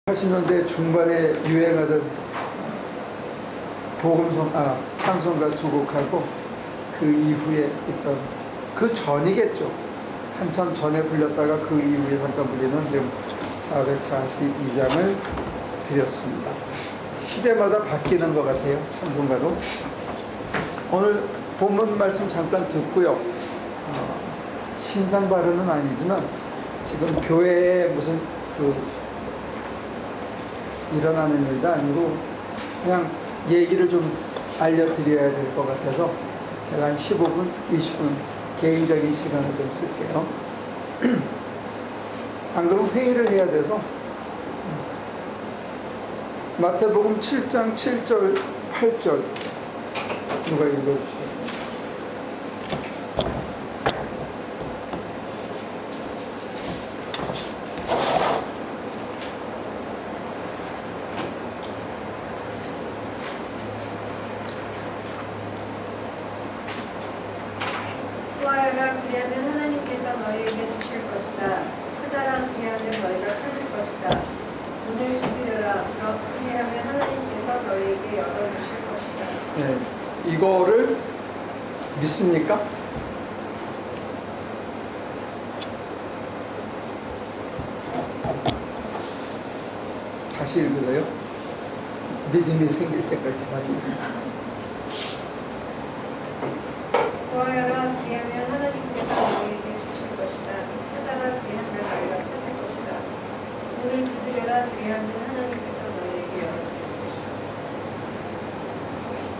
80년대 중반에 유행하던 찬송가 두 곡하고 그 이후에 있던 그 전이겠죠. 한참 전에 불렸다가 그 이후에 잠깐 불리는 지금 442장을 드렸습니다. 시대마다 바뀌는 것 같아요. 찬송가도. 오늘 본문 말씀 잠깐 듣고요. 신상 발언은 아니지만 지금 교회에 무슨 일어나는 일도 아니고 그냥 얘기를 좀 알려드려야 될 것 같아서 제가 한 15분, 20분 개인적인 시간을 좀 쓸게요. 안 그러면 회의를 해야 돼서. 마태복음 7장 7절, 8절 누가 읽어주시겠어요? 구하여라 그리하면 하나님께서 너희에게 주실 것이다. 찾아라 그리하면 너희가 찾을 것이다. 문을 두드려라 그렇게 하면 하나님께서 너희에게 열어주실 것이다. 네, 이거를 믿습니까? 다시 읽으세요. 믿음이 생길 때까지 가지고. 구하여라 그리하면 하나님께서 너희에게 주실 것이다. 찾아라 그리하면 너희가 찾을 것이다. 문을 두드려라 그리하면 하나님께서 너희에게 열어주실 것이다.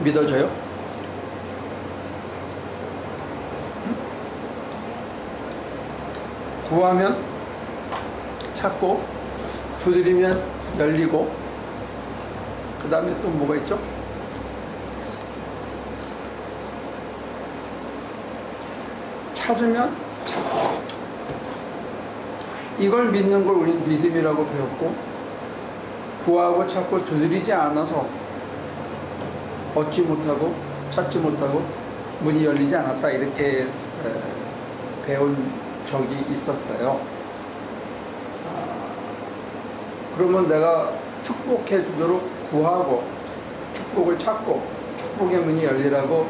믿어져요? 구하면 찾고, 두드리면 열리고, 그 다음에 또 뭐가 있죠? 찾으면 찾고. 이걸 믿는 걸 우리는 믿음이라고 배웠고, 구하고 찾고 두드리지 않아서 얻지 못하고 찾지 못하고 문이 열리지 않았다, 이렇게 배운 적이 있었어요. 그러면 내가 축복해 주도록 구하고 축복을 찾고 축복의 문이 열리라고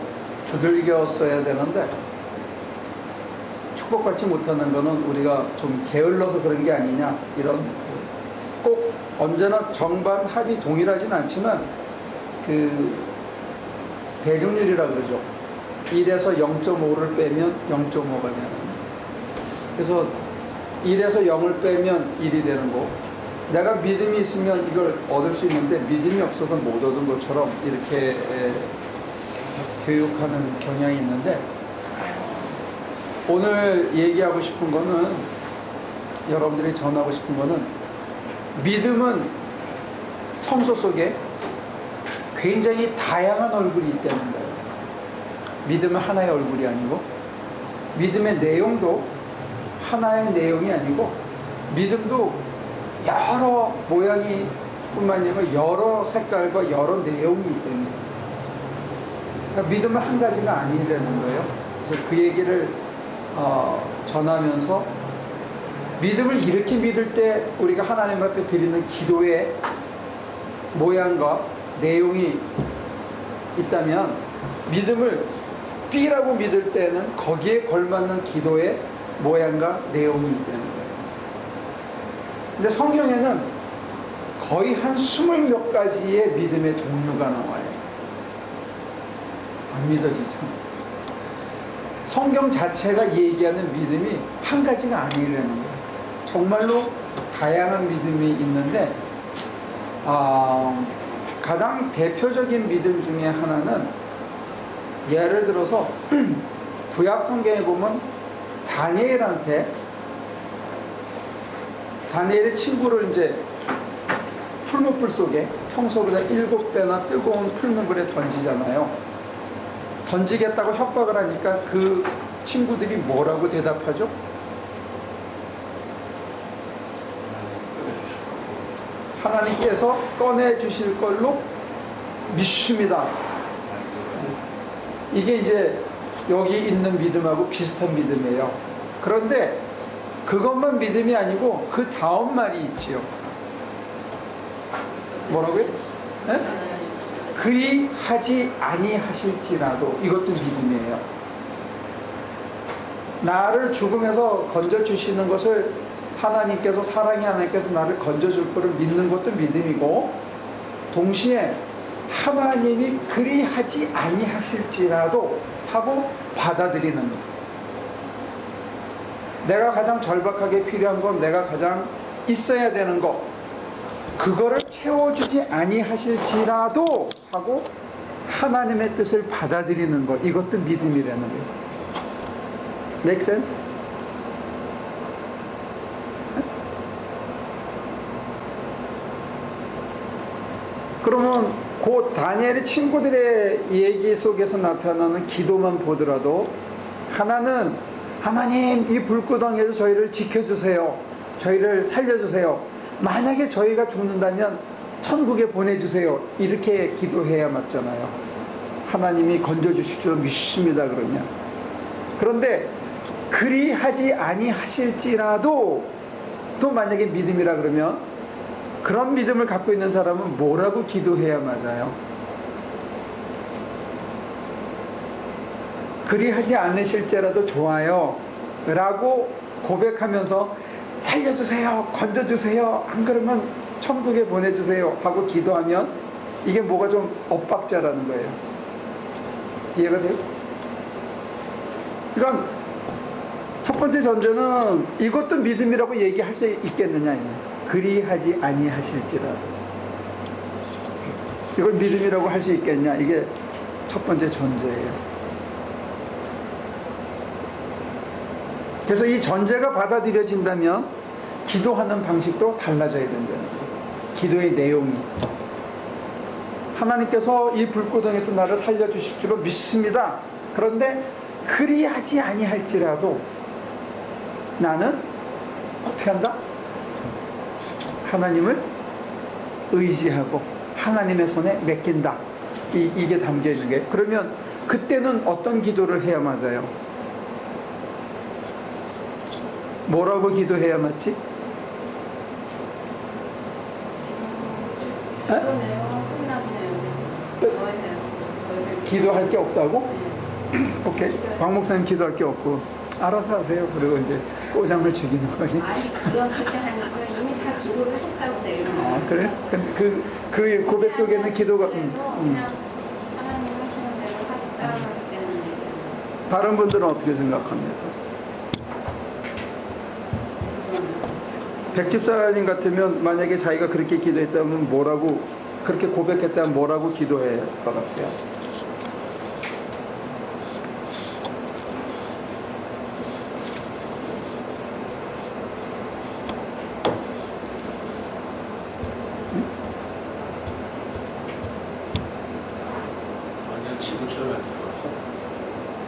두들겼어야 되는데, 축복받지 못하는 거는 우리가 좀 게을러서 그런 게 아니냐, 이런, 꼭 언제나 정반 합이 동일하진 않지만 그 배중률이라 그러죠. 1에서 0.5를 빼면 0.5가 되는. 그래서 1에서 0을 빼면 1이 되는 거. 내가 믿음이 있으면 이걸 얻을 수 있는데 믿음이 없어서 못 얻은 것처럼 이렇게 교육하는 경향이 있는데, 오늘 얘기하고 싶은 거는, 여러분들이 전하고 싶은 거는, 믿음은 성소 속에 굉장히 다양한 얼굴이 있다는 거예요. 믿음은 하나의 얼굴이 아니고, 믿음의 내용도 하나의 내용이 아니고, 믿음도 여러 모양이 뿐만 아니라 여러 색깔과 여러 내용이 있다는 거예요. 그러니까 믿음은 한 가지가 아니라는 거예요. 그래서 그 얘기를 전하면서, 믿음을 이렇게 믿을 때 우리가 하나님 앞에 드리는 기도의 모양과 내용이 있다면, 믿음을 B라고 믿을 때는 거기에 걸맞는 기도의 모양과 내용이 있다는 거예요. 근데 성경에는 거의 한 20몇 가지의 믿음의 종류가 나와요. 안 믿어지죠? 성경 자체가 얘기하는 믿음이 한 가지가 아니라는 거예요. 정말로 다양한 믿음이 있는데, 가장 대표적인 믿음 중에 하나는, 예를 들어서 구약 성경에 보면 다니엘의 친구를 이제 풀무불 속에 평소보다 7배나 뜨거운 풀무불에 던지잖아요. 던지겠다고 협박을 하니까 그 친구들이 뭐라고 대답하죠? 하나님께서 꺼내주실 걸로 믿습니다. 이게 이제 여기 있는 믿음하고 비슷한 믿음이에요. 그런데 그것만 믿음이 아니고 그 다음 말이 있지요. 뭐라고요? 네? 그리하지 아니하실지라도 이것도 믿음이에요. 나를 죽음에서 건져주시는 것을 하나님께서 사랑의 하나님께서 나를 건져줄 것을 믿는 것도 믿음이고 동시에 하나님이 그리하지 아니하실지라도 하고 받아들이는 것. 내가 가장 절박하게 필요한 건 내가 가장 있어야 되는 것 그거를 채워주지 아니하실지라도 하고 하나님의 뜻을 받아들이는 것 이것도 믿음이라는 거예요. Make sense? 그러면 그 다니엘의 친구들의 얘기 속에서 나타나는 기도만 보더라도 하나는 하나님 이 불구덩이에서 저희를 지켜주세요. 저희를 살려주세요. 만약에 저희가 죽는다면 천국에 보내주세요. 이렇게 기도해야 맞잖아요. 하나님이 건져주실 줄 믿습니다. 그러면 그런데 그리하지 아니하실지라도 또 만약에 믿음이라 그러면 그런 믿음을 갖고 있는 사람은 뭐라고 기도해야 맞아요? 그리하지 않으실지라도 좋아요 라고 고백하면서 살려주세요 건져주세요 안 그러면 천국에 보내주세요 하고 기도하면 이게 뭐가 좀 엇박자라는 거예요. 이해가 돼요? 그러니까 첫 번째 전제는 이것도 믿음이라고 얘기할 수 있겠느냐 그리하지 아니하실지라도 이걸 믿음이라고 할 수 있겠냐 이게 첫 번째 전제예요. 그래서 이 전제가 받아들여진다면 기도하는 방식도 달라져야 된다는 거예요. 기도의 내용이 하나님께서 이 불구덩이에서 나를 살려주실 줄로 믿습니다. 그런데 그리하지 아니할지라도 나는 어떻게 한다? 하나님을 의지하고 하나님의 손에 맡긴다. 이게 담겨 있는 게 그러면 그때는 어떤 기도를 해야 맞아요? 뭐라고 기도해야 맞지? 기도 내용 끝났네요. 기도할 게 없다고? 오케이. 박 목사님 기도할 게 없고 알아서 하세요. 그리고 이제 꼬장을 죽이는 거니. 아니 그런 뜻이 아니고 이미 다 기도를 했다고 돼요. 아 그래? 그 고백 속에는 기도가 그냥 하나님 하시는 대로 하겠다는 얘기예요. 다른 분들은 어떻게 생각합니까? 백집사님 같으면 만약에 자기가 그렇게 기도했다면 뭐라고 그렇게 고백했다면 뭐라고 기도해야 할 것 같아요? 완전 지구처럼 했을 것 같아요.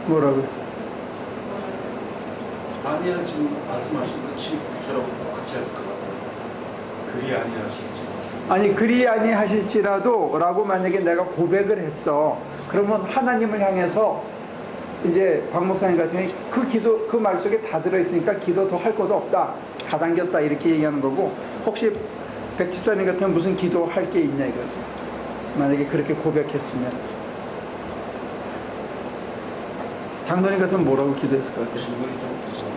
뭐라고? 다니엘은 지금 말씀하신 그 지구처럼 똑같이 했을 것 같아요. 그리 아니하실지. 아니 그리 아니하실지라도 라고 만약에 내가 고백을 했어 그러면 하나님을 향해서 이제 박 목사님 같은 경우에 그 기도 그 말 속에 다 들어있으니까 기도 더 할 것도 없다 다 당겼다 이렇게 얘기하는 거고 혹시 백집사님 같으면 무슨 기도 할 게 있냐 이거지. 만약에 그렇게 고백했으면 장로님 같으면 뭐라고 기도했을 것 같아요? 질문이 좀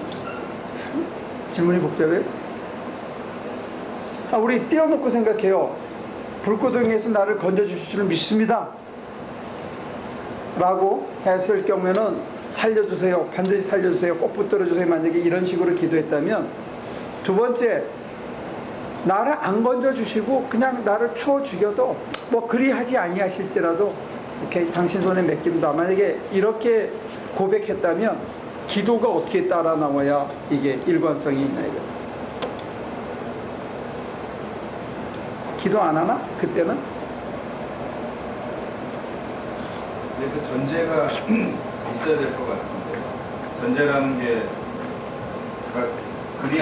질문이 복잡해? 우리 띄워놓고 생각해요. 불구덩이에서 나를 건져주실 줄 믿습니다 라고 했을 경우에는 살려주세요 반드시 살려주세요 꼭 붙들어주세요 만약에 이런 식으로 기도했다면 두 번째 나를 안 건져주시고 그냥 나를 태워 죽여도 뭐 그리하지 아니하실지라도 오케이 당신 손에 맡깁니다 만약에 이렇게 고백했다면 기도가 어떻게 따라 나와야 이게 일관성이 있나 이거. 기도 안 하나? 그때는? 근데 그 전제가 있어야 될 것 같은데 전제라는 게 그러니까 그리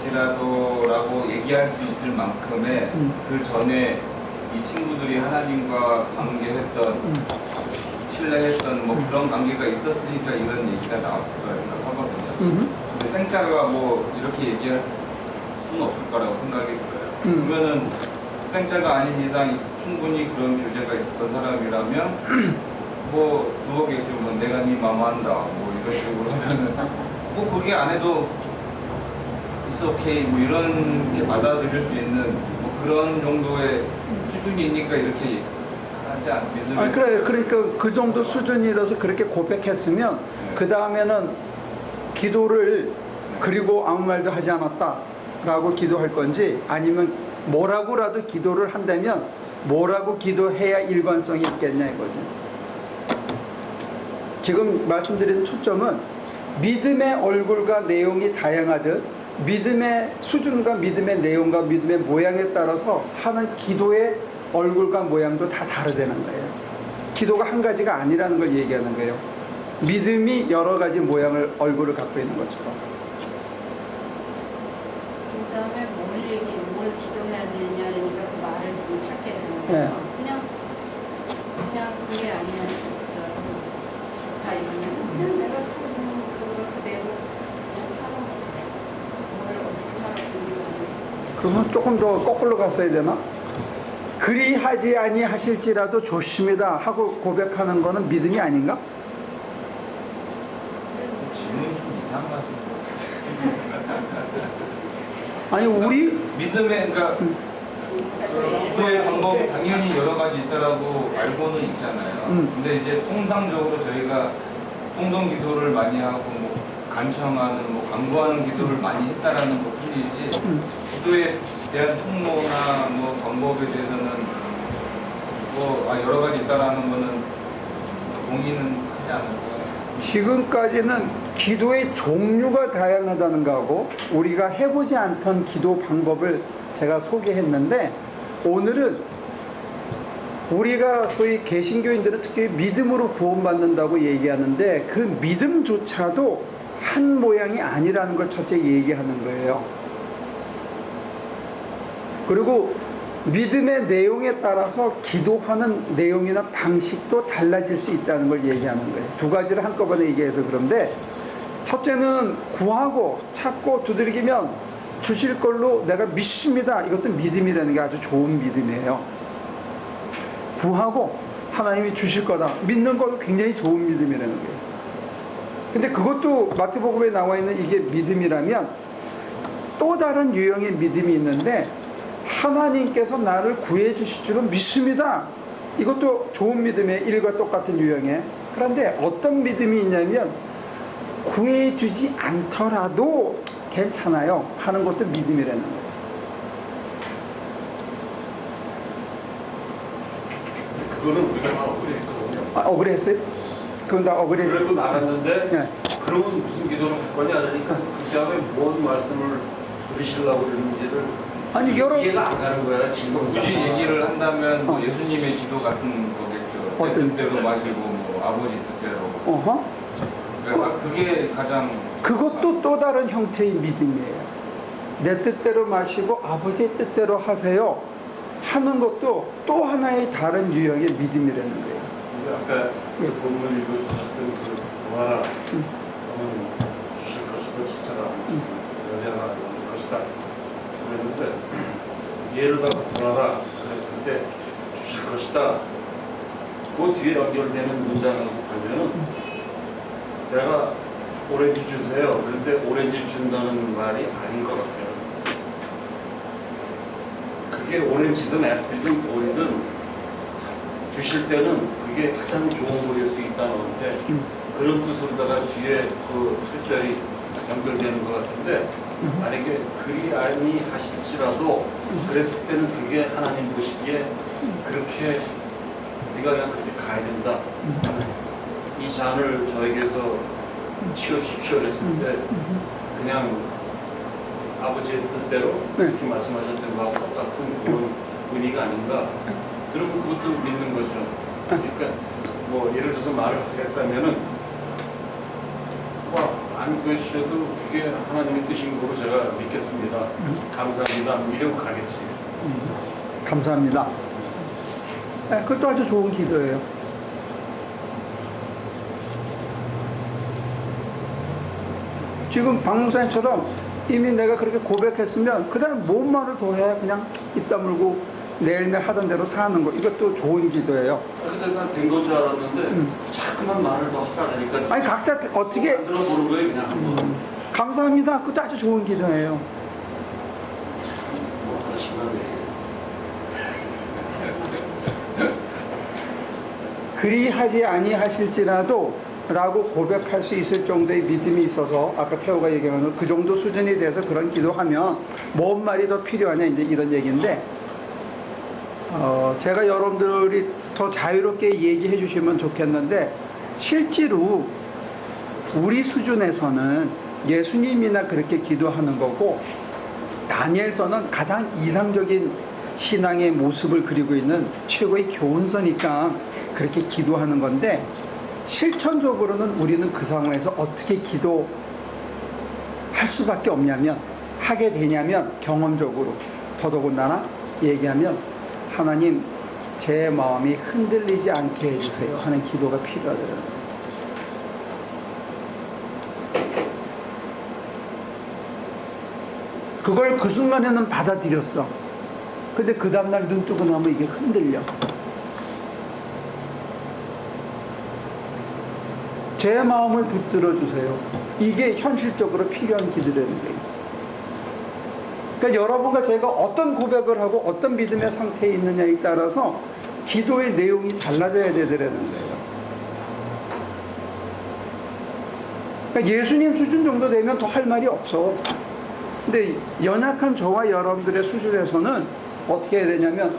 아니하실지라도라고 얘기할 수 있을 만큼의 그 전에 이 친구들이 하나님과 관계했던 신뢰했던 뭐 그런 관계가 있었으니까 이런 얘기가 나왔을 거라고 하거든요. 근데 생자가 뭐 이렇게 얘기할 수는 없을 거라고 생각이 들어요. 그러면은 생자가 아닌 이상 충분히 그런 교제가 있었던 사람이라면 뭐 그거겠죠. 뭐 내가 네 마마한다 뭐 이런 식으로 하면은 뭐 그게 안 해도 it's okay 뭐 이렇게 받아들일 수 있는 뭐 그런 정도의 수준이니까 이렇게 하지 않 아, 그래. 그러니까 그 정도 수준이라서 그렇게 고백했으면 네. 그 다음에는 기도를 그리고 아무 말도 하지 않았다라고 기도할 건지 아니면 뭐라고라도 기도를 한다면 뭐라고 기도해야 일관성이 있겠냐 이거지. 지금 말씀드린 초점은 믿음의 얼굴과 내용이 다양하듯 믿음의 수준과 믿음의 내용과 믿음의 모양에 따라서 하는 기도의 얼굴과 모양도 다 다르다는 거예요. 기도가 한 가지가 아니라는 걸 얘기하는 거예요. 믿음이 여러 가지 모양을 얼굴을 갖고 있는 것처럼. 그 다음에 뭘 기도해야 되느냐 그러니까 그 말을 지금 찾게 되는 거예요. 네. 그냥 그게 아니야. 다 이러냐면 그냥 내가 살던 그거 그대로 그냥 사는 거죠. 뭘 어떻게 살았든지 간에. 그러면 조금 더 거꾸로 갔어야 되나? 그리하지 아니하실지라도 좋습니다 하고 고백하는 거는 믿음이 아닌가? 질문 좀 이상한 말씀 아니 우리 믿음의 그러니까 기도의 방법 당연히 여러 가지 있다라고 알고는 있잖아요. 근데 이제 통상적으로 저희가 통성 기도를 많이 하고 뭐 간청하는 뭐 강구하는 기도를 많이 했다라는 것 뿐이지 기도에 대한 통로나 뭐 방법에 대해서는 뭐 여러 가지 있다라는 거는 동의는 하지 않을 것 같습니다. 지금까지는 기도의 종류가 다양하다는 거하고 우리가 해보지 않던 기도 방법을 제가 소개했는데 오늘은 우리가 소위 개신교인들은 특히 믿음으로 구원받는다고 얘기하는데 그 믿음조차도 한 모양이 아니라는 걸 첫째 얘기하는 거예요. 그리고 믿음의 내용에 따라서 기도하는 내용이나 방식도 달라질 수 있다는 걸 얘기하는 거예요. 두 가지를 한꺼번에 얘기해서 그런데 첫째는 구하고 찾고 두드리기면 주실 걸로 내가 믿습니다. 이것도 믿음이라는 게 아주 좋은 믿음이에요. 구하고 하나님이 주실 거다. 믿는 것도 굉장히 좋은 믿음이라는 거예요. 근데 그것도 마태복음에 나와 있는 이게 믿음이라면 또 다른 유형의 믿음이 있는데 하나님께서 나를 구해 주실 줄은 믿습니다. 이것도 좋은 믿음의 일과 똑같은 유형의. 그런데 어떤 믿음이 있냐면 구해 주지 않더라도 괜찮아요 하는 것도 믿음이라는 거예요. 그거는 우리가 다 억울했거든요. 아, 억울했어요? 그건 다 억울해. 그래도 나갔는데 네. 그러면 무슨 기도를 할 거냐 그러니까 그 다음에 뭔 말씀을 들으시려고 그러는지를 아니 여러 이해가 안 가는 거야 지금. 굳이 얘기를 한다면 뭐 예수님의 기도 같은 거겠죠. 내 어떤? 뜻대로 마시고 뭐 아버지 뜻대로. 어허. 그러니까 그게 가장 그것도 또 다른 형태의 믿음이에요. 내 뜻대로 마시고 아버지의 뜻대로 하세요 하는 것도 또 하나의 다른 유형의 믿음이라는 거예요. 아까 그 본문 읽어주셨던 그 구하라 주실 것이고 찾아라 열려라 올 것이다 그랬는데 예로다 구하라 그랬을 때 주실 것이다 그 뒤에 연결되는 문장을 보면은 내가 오렌지 주세요 그런데 오렌지 준다는 말이 아닌 것 같아요. 그게 오렌지든 애플이든 돌이든 주실 때는 그게 가장 좋은 거일 수 있다는 건데 그런 뜻으로다가 뒤에 그 8절이 연결되는 것 같은데 만약에 그리 아니하실지라도 그랬을 때는 그게 하나님 보시기에 그렇게 네가 그냥 그렇게 가야 된다. 이 잔을 저에게서 치워주십시오 그랬을 때 그냥 아버지의 뜻대로 이렇게 말씀하셨던 거하고 똑같은 그런 의미가 아닌가. 그러면 그것도 믿는 거죠. 그러니까 뭐 예를 들어서 말을 하겠다면은 안 구해주셔도 그게 하나님의 뜻인 거로 제가 믿겠습니다. 감사합니다. 이러고 가겠지. 감사합니다. 네, 그것도 아주 좋은 기도예요. 지금 박 목사님처럼 이미 내가 그렇게 고백했으면 그 다음 뭔 말을 더 해. 그냥 입 다물고 매일매일 하던 대로 사는 거. 이것도 좋은 기도예요. 그래서 난 된 건 줄 알았는데 자꾸만 말을 더 하다 보니까 아니 각자 어떻게 들어보는 거예요 그냥 한번. 감사합니다. 그것도 아주 좋은 기도예요. 뭐 하나씩만 되지. 그리하지 아니하실지라도 라고 고백할 수 있을 정도의 믿음이 있어서 아까 태호가 얘기한 그 정도 수준이 돼서 그런 기도하면 뭔 말이 더 필요하냐 이제 이런 얘기인데 제가 여러분들이 더 자유롭게 얘기해 주시면 좋겠는데 실제로 우리 수준에서는 예수님이나 그렇게 기도하는 거고 다니엘서는 가장 이상적인 신앙의 모습을 그리고 있는 최고의 교훈서니까 그렇게 기도하는 건데 실천적으로는 우리는 그 상황에서 어떻게 기도할 수밖에 없냐면 하게 되냐면 경험적으로 더더군다나 얘기하면 하나님 제 마음이 흔들리지 않게 해주세요 하는 기도가 필요하더라고요. 그걸 그 순간에는 받아들였어. 근데 그 다음날 눈 뜨고 나면 이게 흔들려. 제 마음을 붙들어 주세요. 이게 현실적으로 필요한 기도라는 거예요. 그러니까 여러분과 제가 어떤 고백을 하고 어떤 믿음의 상태에 있느냐에 따라서 기도의 내용이 달라져야 되더라는 거예요. 그러니까 예수님 수준 정도 되면 더 할 말이 없어. 근데 연약한 저와 여러분들의 수준에서는 어떻게 해야 되냐면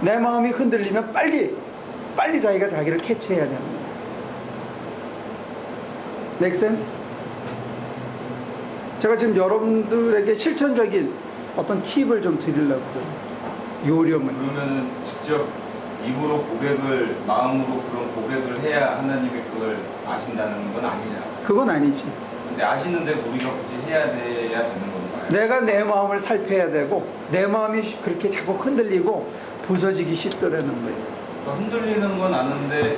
내 마음이 흔들리면 빨리 자기가 자기를 캐치해야 되는 거예요. Make sense? 제가 지금 여러분들에게 실천적인 어떤 팁을 좀 드리려고 요령을. 그러면 직접 입으로 고백을 마음으로 그런 고백을 해야 하나님이 그걸 아신다는 건 아니잖아요. 그건 아니지. 근데 아시는데 우리가 굳이 해야 돼야 되는 건가요? 내가 내 마음을 살펴야 되고 내 마음이 그렇게 자꾸 흔들리고 부서지기 쉽더라는 거예요. 그러니까 흔들리는 건 아는데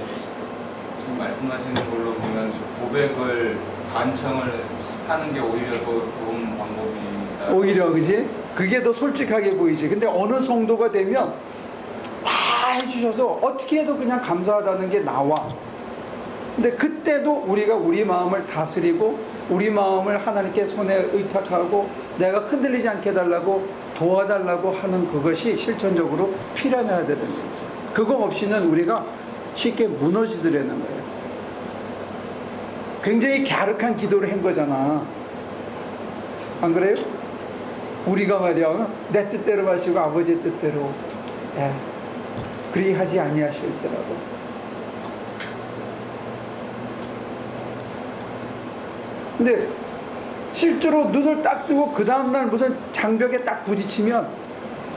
지금 말씀하시는 걸로 보면 고백을 간청을 하는 게 오히려 더 좋은 방법이다. 오히려 그지? 그게 더 솔직하게 보이지. 근데 어느 정도가 되면 다 해주셔서 어떻게 해도 그냥 감사하다는 게 나와. 근데 그때도 우리가 우리 마음을 다스리고 우리 마음을 하나님께 손에 의탁하고 내가 흔들리지 않게 해달라고 도와달라고 하는 그것이 실천적으로 필요해야 되는 거예요. 그거 없이는 우리가 쉽게 무너지더라는 거예요. 굉장히 갸륵한 기도를 한 거잖아. 안 그래요? 우리가 말이야 내 뜻대로 마시고 아버지 뜻대로 그리하지 아니하실지라도. 근데 실제로 눈을 딱 뜨고 그 다음날 무슨 장벽에 딱 부딪히면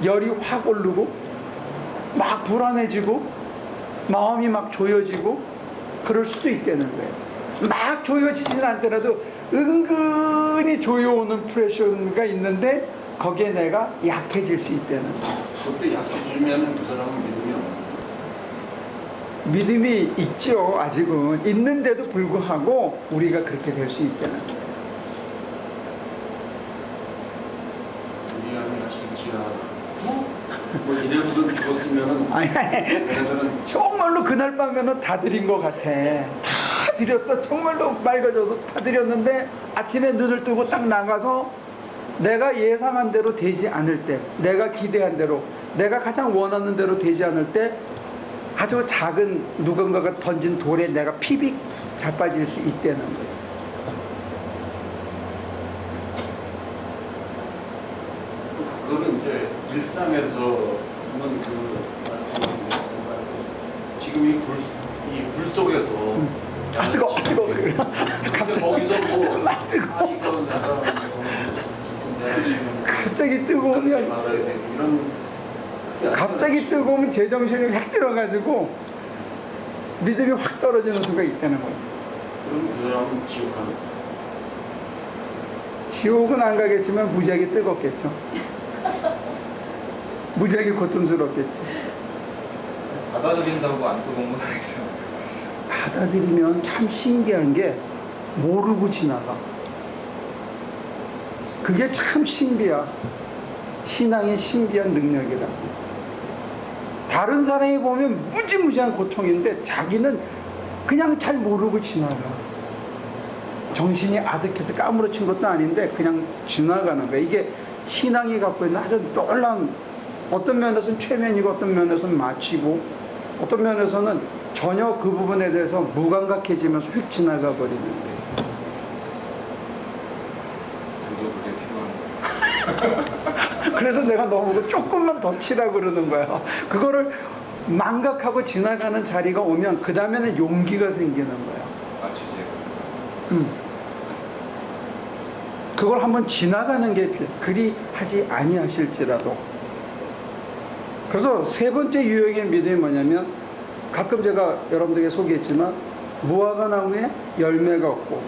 열이 확 오르고 막 불안해지고 마음이 막 조여지고 그럴 수도 있다는 거예요. 막 조여지진 않더라도 은근히 조여오는 프레셔가 있는데 거기에 내가 약해질 수 있다는 거예요. 그때 약해지면 그 사람은 믿음이 없는 믿음이 있죠. 아직은 있는데도 불구하고 우리가 그렇게 될 수 있다는 거예요. 우리 아내가 진짜 뭐 이래고서 죽었으면은 아니 걔네들은 정말로 그날 밤에는 다 드린 것 같아. 다 드렸어. 정말로 맑아져서 다 드렸는데 아침에 눈을 뜨고 딱 나가서 내가 예상한 대로 되지 않을 때, 내가 기대한 대로, 내가 가장 원하는 대로 되지 않을 때 아주 작은 누군가가 던진 돌에 내가 피빅 자빠질 수 있다는 거예요. 그거는 이제 일상에서는 그 말씀드린 세상 지금 이 불 속에서 아 뜨거 갑자기 거기서 뭐 막 뜨거. 이거 내가 지금 갑자기 뜨거우면 말아야 되고 이런 갑자기 뜨거우면 제정신이 확 들어가지고 믿음이 확 떨어지는 수가 있다는 거예요. 그럼 그 사람은 지옥 가는 지옥은 안 가겠지만 무지하게 뜨겁겠죠. 무지하게 고통스럽겠죠. 받아들인다고 안 뜨거운 건 아니잖아요. 받아들이면 참 신기한 게 모르고 지나가. 그게 참 신비야. 신앙의 신비한 능력이라. 다른 사람이 보면 무지무지한 고통인데 자기는 그냥 잘 모르고 지나가. 정신이 아득해서 까무러친 것도 아닌데 그냥 지나가는 거야. 이게 신앙이 갖고 있는 아주 놀라운, 어떤 면에서는 최면이고 어떤 면에서는 마치고 어떤 면에서는 전혀 그 부분에 대해서 무감각해지면서 휙 지나가 버리는 거예요. 저도 그게 필요한 그래서 내가 너무 조금만 더 치라고 그러는 거야. 그거를 망각하고 지나가는 자리가 오면 그 다음에는 용기가 생기는 거야. 마치지. 그걸 한번 지나가는 게 그리 하지 아니하실지라도. 그래서 세 번째 유형의 믿음이 뭐냐면, 가끔 제가 여러분들에게 소개했지만 무화과 나무에 열매가 없고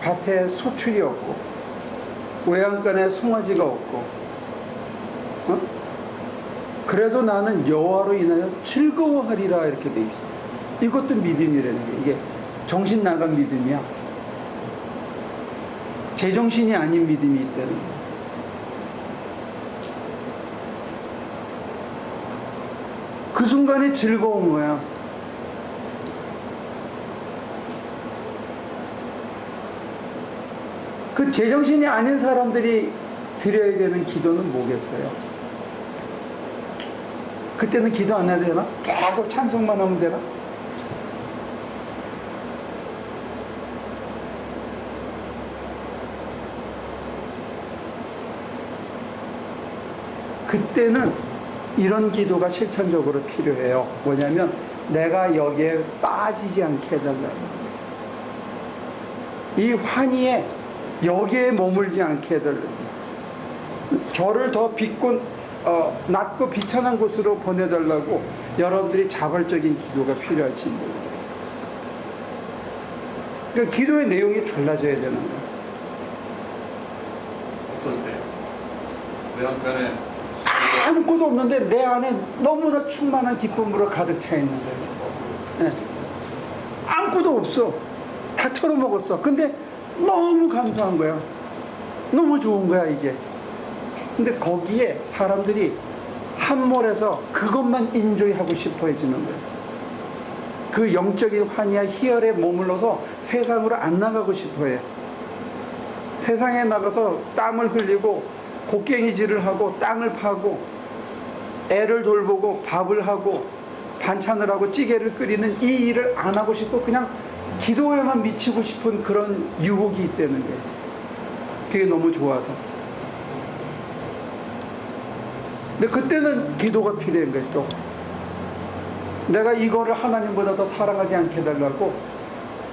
밭에 소출이 없고 외양간에 송아지가 없고, 그래도 나는 여호와로 인하여 즐거워하리라 이렇게 돼 있어. 이것도 믿음이라는 게, 이게 정신 나간 믿음이야. 제정신이 아닌 믿음이 있다는 거야. 그 순간에 즐거운 거야. 그 제정신이 아닌 사람들이 드려야 되는 기도는 뭐겠어요? 그때는 기도 안 해야 되나? 계속 찬송만 하면 되나? 그때는 이런 기도가 실천적으로 필요해요. 뭐냐면 내가 여기에 빠지지 않게 해달라는 거예요. 이 환희에 여기에 머물지 않게 해달라는 거예요. 저를 더 빛고 낮고 비천한 곳으로 보내달라고 여러분들이 자발적인 기도가 필요할지 모르겠어요. 그러니까 기도의 내용이 달라져야 되는 거예요. 어떤 때? 외양간에 아무것도 없는데 내 안에 너무나 충만한 기쁨으로 가득 차 있는 거예요. 네. 아무것도 없어. 다 털어먹었어. 근데 너무 감사한 거야. 너무 좋은 거야, 이게. 근데 거기에 사람들이 함몰해서 그것만 인조이하고 싶어 해지는 거예요. 그 영적인 환희와 희열에 머물러서 세상으로 안 나가고 싶어 해. 세상에 나가서 땀을 흘리고 곡괭이질을 하고 땅을 파고 애를 돌보고 밥을 하고 반찬을 하고 찌개를 끓이는 이 일을 안 하고 싶고 그냥 기도에만 미치고 싶은 그런 유혹이 있다는 거예요. 그게 너무 좋아서. 근데 그때는 기도가 필요한 거예요. 또 내가 이거를 하나님보다 더 사랑하지 않게 해달라고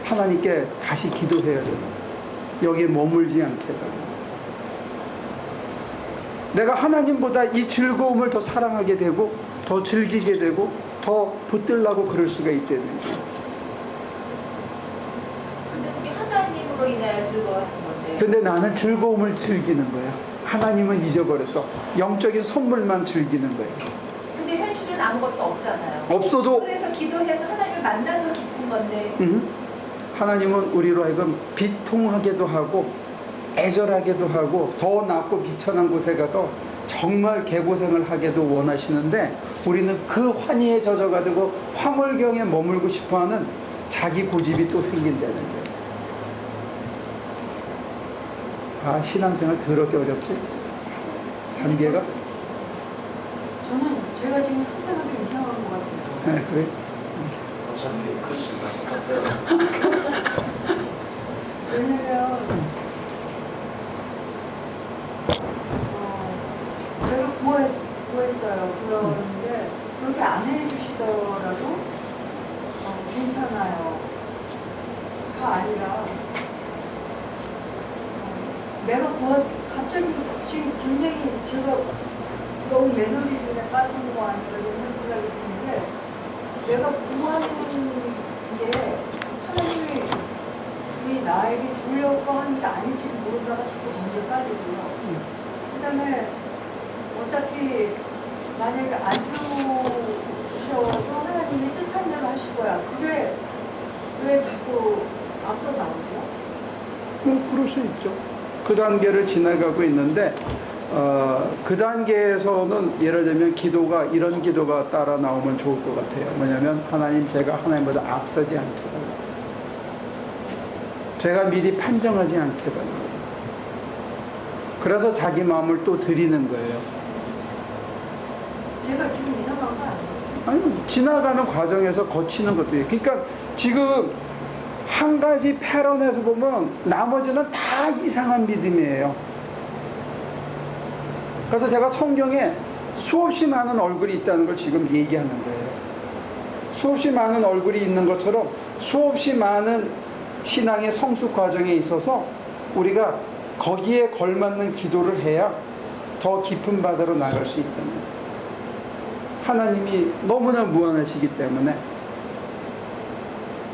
하나님께 다시 기도해야 돼요. 여기에 머물지 않게 해달라고. 내가 하나님보다 이 즐거움을 더 사랑하게 되고 더 즐기게 되고 더 붙들라고 그럴 수가 있다는 거예요. 근데 그게 하나님으로 인하여 즐거워하는 건데. 근데 나는 즐거움을 즐기는 거야. 하나님은 잊어버렸어. 영적인 선물만 즐기는 거예요. 근데 현실은 아무것도 없잖아요. 없어도 그래서 기도해서 하나님을 만나서 기쁜 건데. 하나님은 우리로 하여금 비통하게도 하고 애절하게도 하고 더 낮고 비천한 곳에 가서 정말 개고생을 하게도 원하시는데, 우리는 그 환희에 젖어가지고 화물경에 머물고 싶어하는 자기 고집이 또 생긴다는 거예요. 아, 신앙생활 더럽게 어렵지? 단계가? 저는 제가 지금 상태가 좀 이상한 것 같아요. 네, 그래. 어차피 크신가? 왜냐면 제가 구했어요. 그런데 그렇게 안 해주시더라도 괜찮아요. 가 아니라 내가 갑자기 지금 굉장히 제가 너무 매너리즘에 빠진 거 아닌가 이런 생각이 드는데, 내가 구하는 게 하나님이 나에게 주려고 하는 게 아닐지도 모른다가 자꾸 점점 빠지고요. 그 다음에 어차피 만약에 안 주셔도 하나님이 뜻한 대로 하실 거야. 그게 왜 자꾸 앞서 나오죠? 그럴 수 있죠. 그 단계를 지나가고 있는데 그 단계에서는 예를 들면 기도가 이런 기도가 따라 나오면 좋을 것 같아요. 뭐냐면 하나님, 제가 하나님보다 앞서지 않게 달라. 제가 미리 판정하지 않게 달라. 그래서 자기 마음을 또 드리는 거예요. 제가 지금 이상한 거 아니에요? 아니, 지나가는 과정에서 거치는 것도 있어요. 그러니까 지금 한 가지 패런에서 보면 나머지는 다 이상한 믿음이에요. 그래서 제가 성경에 수없이 많은 얼굴이 있다는 걸 지금 얘기하는 거예요. 수없이 많은 얼굴이 있는 것처럼 수없이 많은 신앙의 성숙 과정에 있어서 우리가 거기에 걸맞는 기도를 해야 더 깊은 바다로 나갈 수 있다는 거예요. 하나님이 너무나 무한하시기 때문에.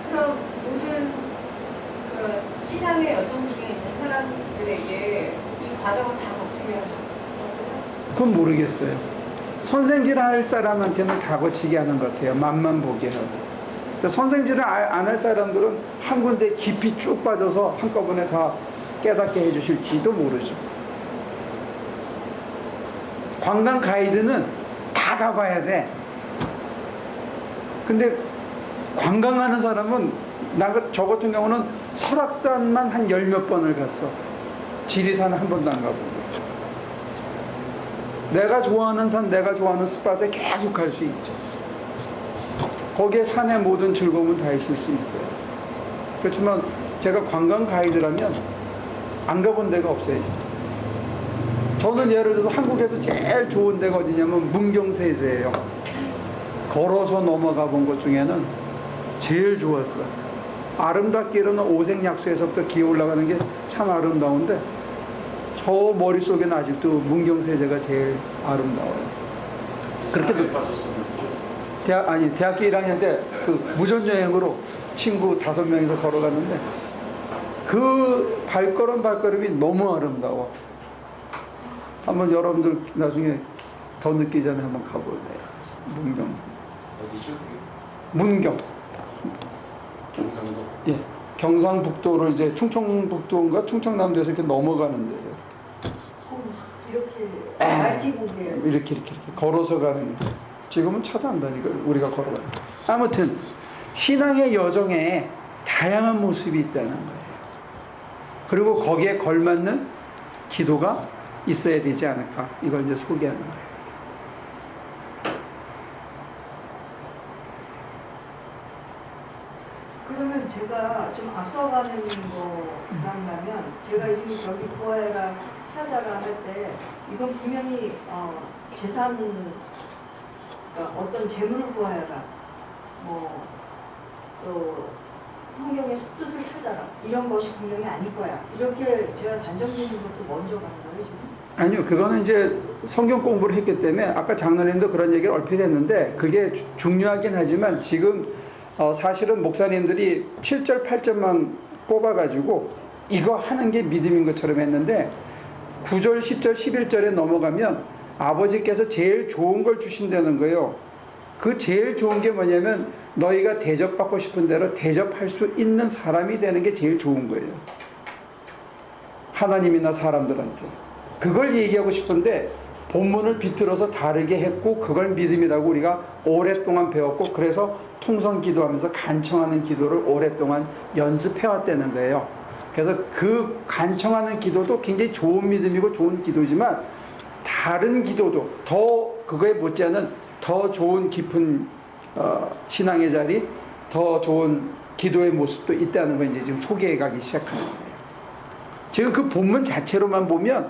그럼 모든 그 신앙의 여정 중에 있는 사람들에게 이 과정을 다 거치게 하셨어요? 그건 모르겠어요. 선생질 할 사람한테는 다 거치게 하는 것 같아요. 맛만 보게 하고. 선생질을 안 할 사람들은 한 군데 깊이 쭉 빠져서 한꺼번에 다 깨닫게 해주실지도 모르죠. 관광 가이드는 다 가봐야 돼. 근데 관광하는 사람은 저 같은 경우는 설악산만 한 10몇 번을 갔어. 지리산 한 번도 안 가보고. 내가 좋아하는 산, 내가 좋아하는 스팟에 계속 갈 수 있죠. 거기에 산의 모든 즐거움은 다 있을 수 있어요. 그렇지만 제가 관광 가이드라면 안 가본 데가 없어야지. 저는 예를 들어서 한국에서 제일 좋은 데가 어디냐면 문경세제예요. 걸어서 넘어가 본 것 중에는 제일 좋았어. 아름답기로는 오색약수에서부터 기어 올라가는 게 참 아름다운데 저 머릿속에는 아직도 문경세제가 제일 아름다워요. 그렇게 빠졌습니다. 대학교 1학년 때 그 무전여행으로 친구 5명이서 걸어갔는데 그 발걸음이 너무 아름다워. 한번 여러분들 나중에 더 늦기 전에 한번 가볼래요. 문경. 어디죠? 문경. 경상도. 예. 경상북도를 이제 충청북도인가 충청남도에서 이렇게 넘어가는 데예요. 이렇게 말티고개예요. 이렇게 걸어서 가는 거. 지금은 차도 안 다니고 우리가 걸어가요. 아무튼 신앙의 여정에 다양한 모습이 있다는 거예요. 그리고 거기에 걸맞는 기도가 있어야 되지 않을까. 이걸 이제 소개하는 거예요. 그러면 제가 좀 앞서가는 거라면 제가 지금 저기 구하여라 찾아라 할 때 이건 분명히 재산, 그러니까 어떤 재물을 구하여라, 또 성경의 속뜻을 찾아라 이런 것이 분명히 아닐 거야. 이렇게 제가 단정짓는 것도 먼저 가는 거예요 지금? 아니요, 그거는 이제 성경 공부를 했기 때문에 아까 장로님도 그런 얘기를 얼핏 했는데 그게 중요하긴 하지만 지금 사실은 목사님들이 7절, 8절만 뽑아가지고 이거 하는 게 믿음인 것처럼 했는데 9절, 10절, 11절에 넘어가면 아버지께서 제일 좋은 걸 주신다는 거예요. 그 제일 좋은 게 뭐냐면 너희가 대접받고 싶은 대로 대접할 수 있는 사람이 되는 게 제일 좋은 거예요. 하나님이나 사람들한테. 그걸 얘기하고 싶은데 본문을 비틀어서 다르게 했고 그걸 믿음이라고 우리가 오랫동안 배웠고 그래서 통성 기도하면서 간청하는 기도를 오랫동안 연습해왔다는 거예요. 그래서 그 간청하는 기도도 굉장히 좋은 믿음이고 좋은 기도지만 다른 기도도 더 그거에 못지않은 더 좋은 깊은 신앙의 자리, 더 좋은 기도의 모습도 있다는 걸 이제 지금 소개해가기 시작하는 거예요. 지금 그 본문 자체로만 보면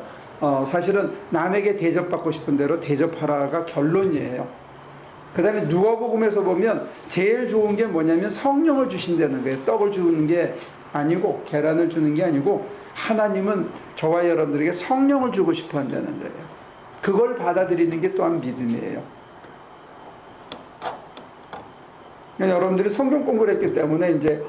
사실은 남에게 대접받고 싶은 대로 대접하라가 결론이에요. 그 다음에 누가복음에서 보면 제일 좋은 게 뭐냐면 성령을 주신다는 거예요. 떡을 주는 게 아니고 계란을 주는 게 아니고 하나님은 저와 여러분들에게 성령을 주고 싶어 한다는 거예요. 그걸 받아들이는 게 또한 믿음이에요. 그러니까 여러분들이 성경 공부를 했기 때문에 이제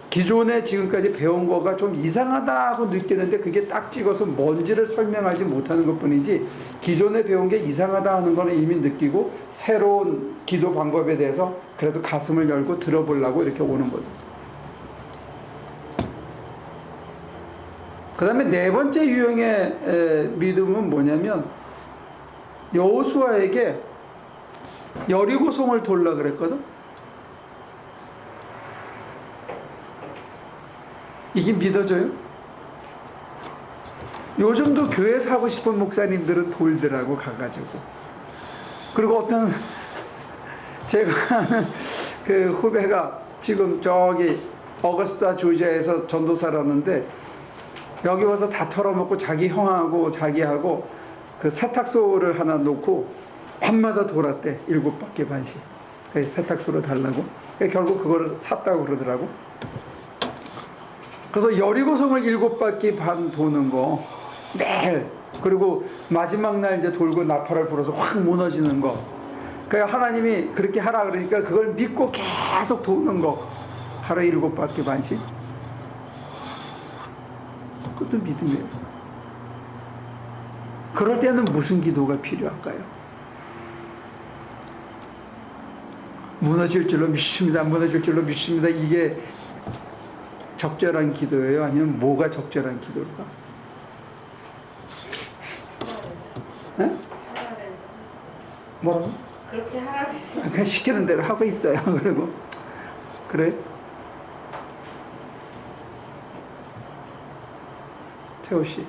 기존에 지금까지 배운 거가 좀 이상하다고 느끼는데 그게 딱 찍어서 뭔지를 설명하지 못하는 것 뿐이지 기존에 배운 게 이상하다 하는 거는 이미 느끼고 새로운 기도 방법에 대해서 그래도 가슴을 열고 들어보려고 이렇게 오는 거죠. 그 다음에 네 번째 유형의 믿음은 뭐냐면 여호수아에게 여리고성을 돌라 그랬거든. 이게 믿어져요? 요즘도 교회 사고 싶은 목사님들은 돌더라고 가가지고. 그리고 어떤 제가 아는 그 후배가 지금 저기 어거스타 조지아에서 전도사라는데 여기 와서 다 털어먹고 자기 형하고 자기하고 그 세탁소를 하나 놓고 밤마다 돌았대. 7바퀴 반씩. 그 세탁소를 달라고. 결국 그거를 샀다고 그러더라고. 그래서 여리고성을 7바퀴 반 도는 거 매일. 그리고 마지막 날 이제 돌고 나팔을 불어서 확 무너지는 거. 그러니까 하나님이 그렇게 하라 그러니까 그걸 믿고 계속 도는 거. 하루 7바퀴 반씩. 그것도 믿음이에요. 그럴 때는 무슨 기도가 필요할까요? 무너질 줄로 믿습니다. 무너질 줄로 믿습니다. 이게 적절한 기도예요? 아니면 뭐가 적절한 기도일까? 네? 하라고 해서 했어요. 뭐라고? 그렇게 하라고 해서 그냥 시키는 대로 하고 있어요. 그리고 그래? 태호 씨.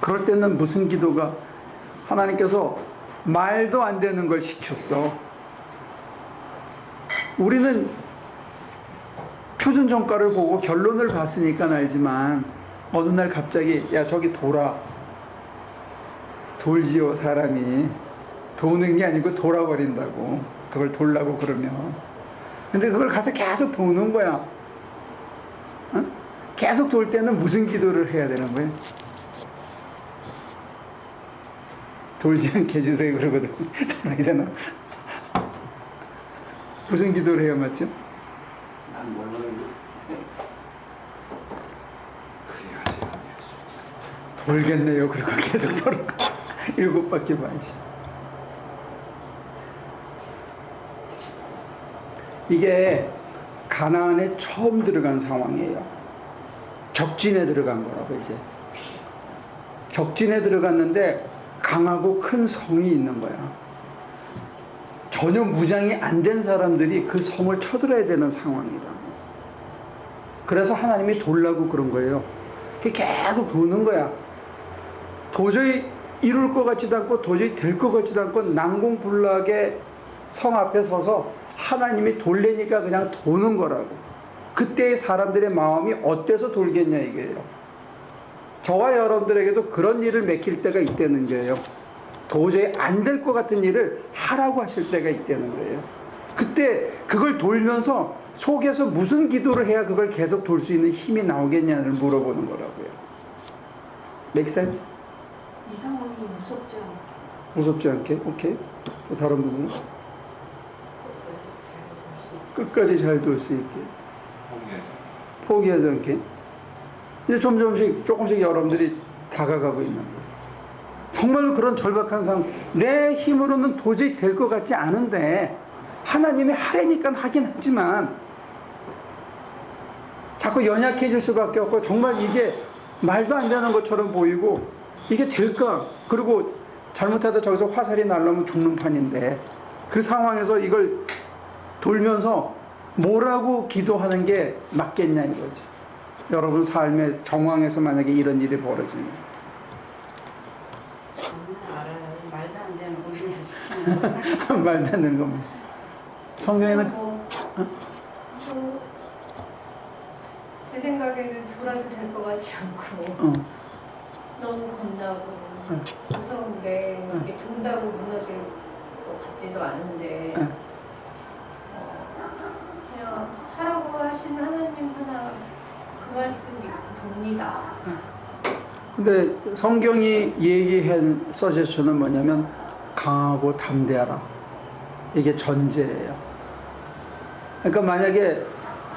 그럴 때는 무슨 기도가 하나님께서 말도 안 되는 걸 시켰어. 우리는 표준 정가를 보고 결론을 봤으니까 알지만 어느 날 갑자기 야 저기 돌아. 돌지요 사람이. 도는 게 아니고 돌아버린다고. 그걸 돌라고 그러면. 근데 그걸 가서 계속 도는 거야. 어? 계속 돌 때는 무슨 기도를 해야 되는 거예요? 돌지 않게 해주세요 그러거든. 돌아야 되나? 무슨 기도를 해야 맞죠? 난 몰라요. 돌겠네요. 그리고 계속 돌아. 7바퀴 반씩. 이게 가나안에 처음 들어간 상황이에요. 적진에 들어간 거라고 이제. 적진에 들어갔는데 강하고 큰 성이 있는 거야. 전혀 무장이 안 된 사람들이 그 성을 쳐들어야 되는 상황이라고. 그래서 하나님이 돌라고 그런 거예요. 계속 도는 거야. 도저히 이룰 것 같지도 않고 도저히 될 것 같지도 않고 난공불락의 성 앞에 서서 하나님이 돌래니까 그냥 도는 거라고. 그때의 사람들의 마음이 어때서 돌겠냐 이거예요. 저와 여러분들에게도 그런 일을 맡길 때가 있다는 거예요. 도저히 안 될 것 같은 일을 하라고 하실 때가 있다는 거예요. 그때 그걸 돌면서 속에서 무슨 기도를 해야 그걸 계속 돌 수 있는 힘이 나오겠냐를 물어보는 거라고요. Make sense? 이 상황이 무섭지 않아. 무섭지 않게? 오케이. 또 다른 부분은? 끝까지 잘 돌 수 있게. 끝까지 잘 돌 수 있게. 포기하지. 포기하지 않게. 이제 점점씩 조금씩 여러분들이 다가가고 있는 거예요. 정말로 그런 절박한 상황, 내 힘으로는 도저히 될 것 같지 않은데 하나님이 하라니까 하긴 하지만 자꾸 연약해질 수밖에 없고 정말 이게 말도 안 되는 것처럼 보이고 이게 될까? 그리고 잘못하다 저기서 화살이 날라오면 죽는 판인데 그 상황에서 이걸 돌면서 뭐라고 기도하는 게 맞겠냐 이거지. 여러분 삶의 정황에서 만약에 이런 일이 벌어지면 알아요. 말도 안 되는 거 맨날 시키는 거. 말도 안 되는 겁니다. 성경에는 제 생각에는 돌아도 될 것 같지 않고 너무 겁나고 무서운데 이게 돈다고 무너질 것 같지도 않은데 그냥 하라고 하신 하나님 하나 그 말씀 믿고 돕니다. 근데 성경이 얘기한 서제션은 뭐냐면 강하고 담대하라. 이게 전제예요. 그러니까 만약에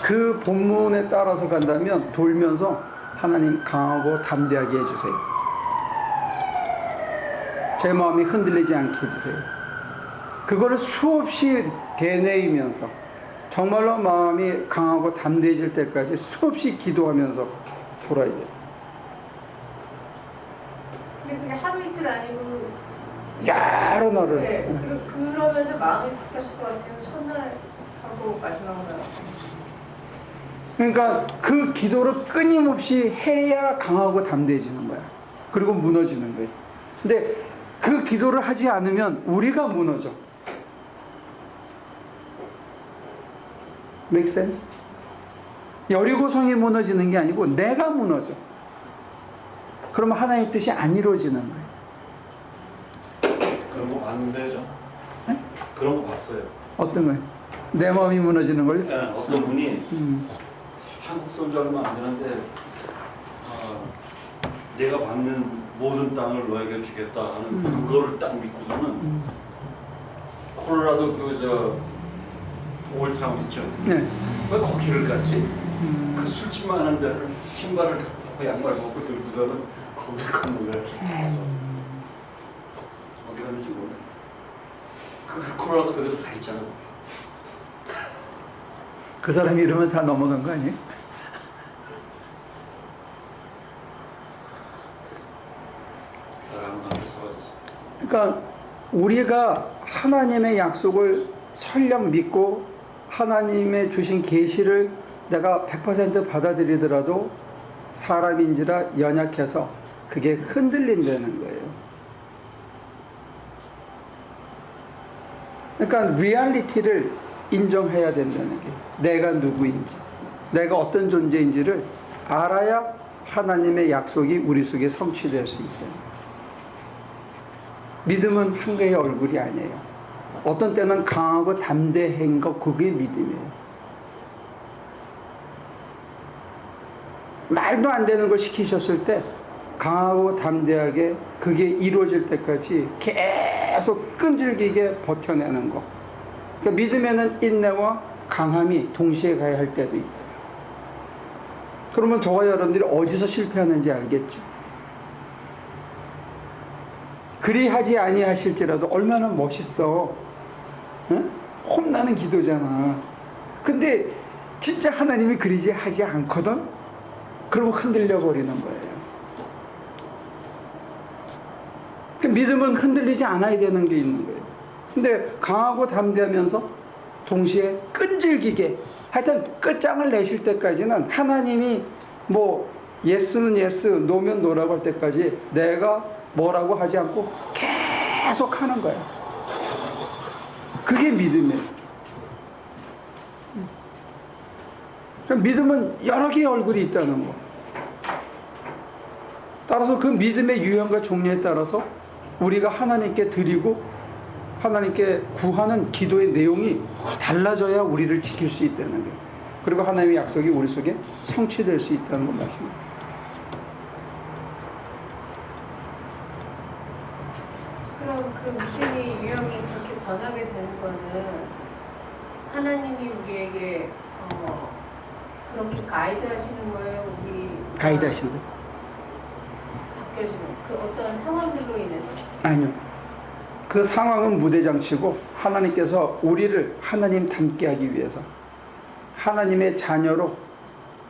그 본문에 따라서 간다면 돌면서 하나님 강하고 담대하게 해주세요. 제 마음이 흔들리지 않게 해주세요. 그거를 수없이 되뇌이면서 정말로 마음이 강하고 담대해질 때까지 수없이 기도하면서 돌아야 돼요. 근데 그게 하루 이틀 아니고 여러 날을. 네, 그러면서 마음이 바뀌었을 것 같아요. 첫날 하고 마지막 날. 그러니까 그 기도를 끊임없이 해야 강하고 담대해지는 거야. 그리고 무너지는 거예요. 근데 그 기도를 하지 않으면 우리가 무너져. Make sense? 여리고성이 무너지는 게 아니고 내가 무너져. 그러면 하나님 뜻이 안 이루어지는 거예요. 그런 거 봤는데 저 네? 그런 거 봤어요. 어떤 거예요? 내 마음이 무너지는 걸요? 예, 어떤 분이 한국 선조 얼마 안 되는데 내가 받는 모든 땅을 너에게 주겠다 하는 그거를 딱 믿고서는 콜로라도 그 올타운 있죠. 네. 왜 거기를 갔지? 그 술집 많은 데를 신발을 갖고 양말 벗고 들고서는 거기 가는 거야 계속. 어디 갔는지 몰라. 그 콜로라도 그대로 다 있잖아. 그 사람이 이러면 다 넘어간 거 아니에요? 나랑 나한테 사라졌어. 그러니까 우리가 하나님의 약속을 설령 믿고 하나님의 주신 계시를 내가 100% 받아들이더라도 사람인지라 연약해서 그게 흔들린다는 거예요. 그러니까 리얼리티를 인정해야 된다는 게 내가 누구인지 내가 어떤 존재인지를 알아야 하나님의 약속이 우리 속에 성취될 수 있다. 믿음은 한계의 얼굴이 아니에요. 어떤 때는 강하고 담대한 것 그게 믿음이에요. 말도 안 되는 걸 시키셨을 때 강하고 담대하게 그게 이루어질 때까지 계속 끈질기게 버텨내는 거. 그러니까 믿음에는 인내와 강함이 동시에 가야 할 때도 있어요. 그러면 저와 여러분들이 어디서 실패하는지 알겠죠. 그리하지 아니하실지라도 얼마나 멋있어. 응? 홈나는 기도잖아. 근데 진짜 하나님이 그리지 하지 않거든? 그러면 흔들려 버리는 거예요. 그 믿음은 흔들리지 않아야 되는 게 있는 거예요. 근데 강하고 담대하면서 동시에 끈질기게 하여튼 끝장을 내실 때까지는 하나님이 뭐 예스는 예스 노면 노라고 할 때까지 내가 뭐라고 하지 않고 계속 하는 거예요. 그게 믿음이에요. 그러니까 믿음은 여러 개의 얼굴이 있다는 거. 따라서 그 믿음의 유형과 종류에 따라서 우리가 하나님께 드리고 하나님께 구하는 기도의 내용이 달라져야 우리를 지킬 수 있다는 거예요. 그리고 하나님의 약속이 우리 속에 성취될 수 있다는 것 말씀입니다. 그럼 그 믿음의 유형이 그렇게 변하게 되는 거는 하나님이 우리에게 그렇게 가이드 하시는 거예요? 우리 가이드 하시는 거예요? 바뀌어지는 그 어떤 상황들로 인해서? 아니요. 그 상황은 무대장치고 하나님께서 우리를 하나님 닮게 하기 위해서 하나님의 자녀로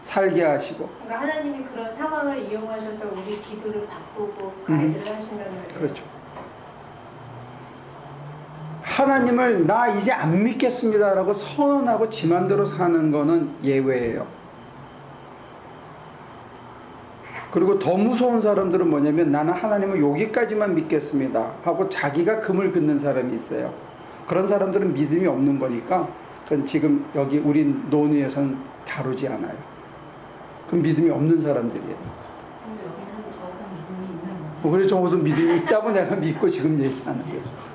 살게 하시고. 그러니까 하나님이 그런 상황을 이용하셔서 우리 기도를 바꾸고 가이드를 하신다는 거예요. 그렇죠. 하나님을 나 이제 안 믿겠습니다라고 선언하고 지 맘대로 사는 거는 예외예요. 그리고 더 무서운 사람들은 뭐냐면 나는 하나님을 여기까지만 믿겠습니다 하고 자기가 금을 긋는 사람이 있어요. 그런 사람들은 믿음이 없는 거니까 그건 지금 여기 우리 논의에서는 다루지 않아요. 그건 믿음이 없는 사람들이에요. 근데 여기는 저보다 믿음이 있는 거예요. 그래서 적어도 믿음이 있다고 내가 믿고 지금 얘기하는 거예요.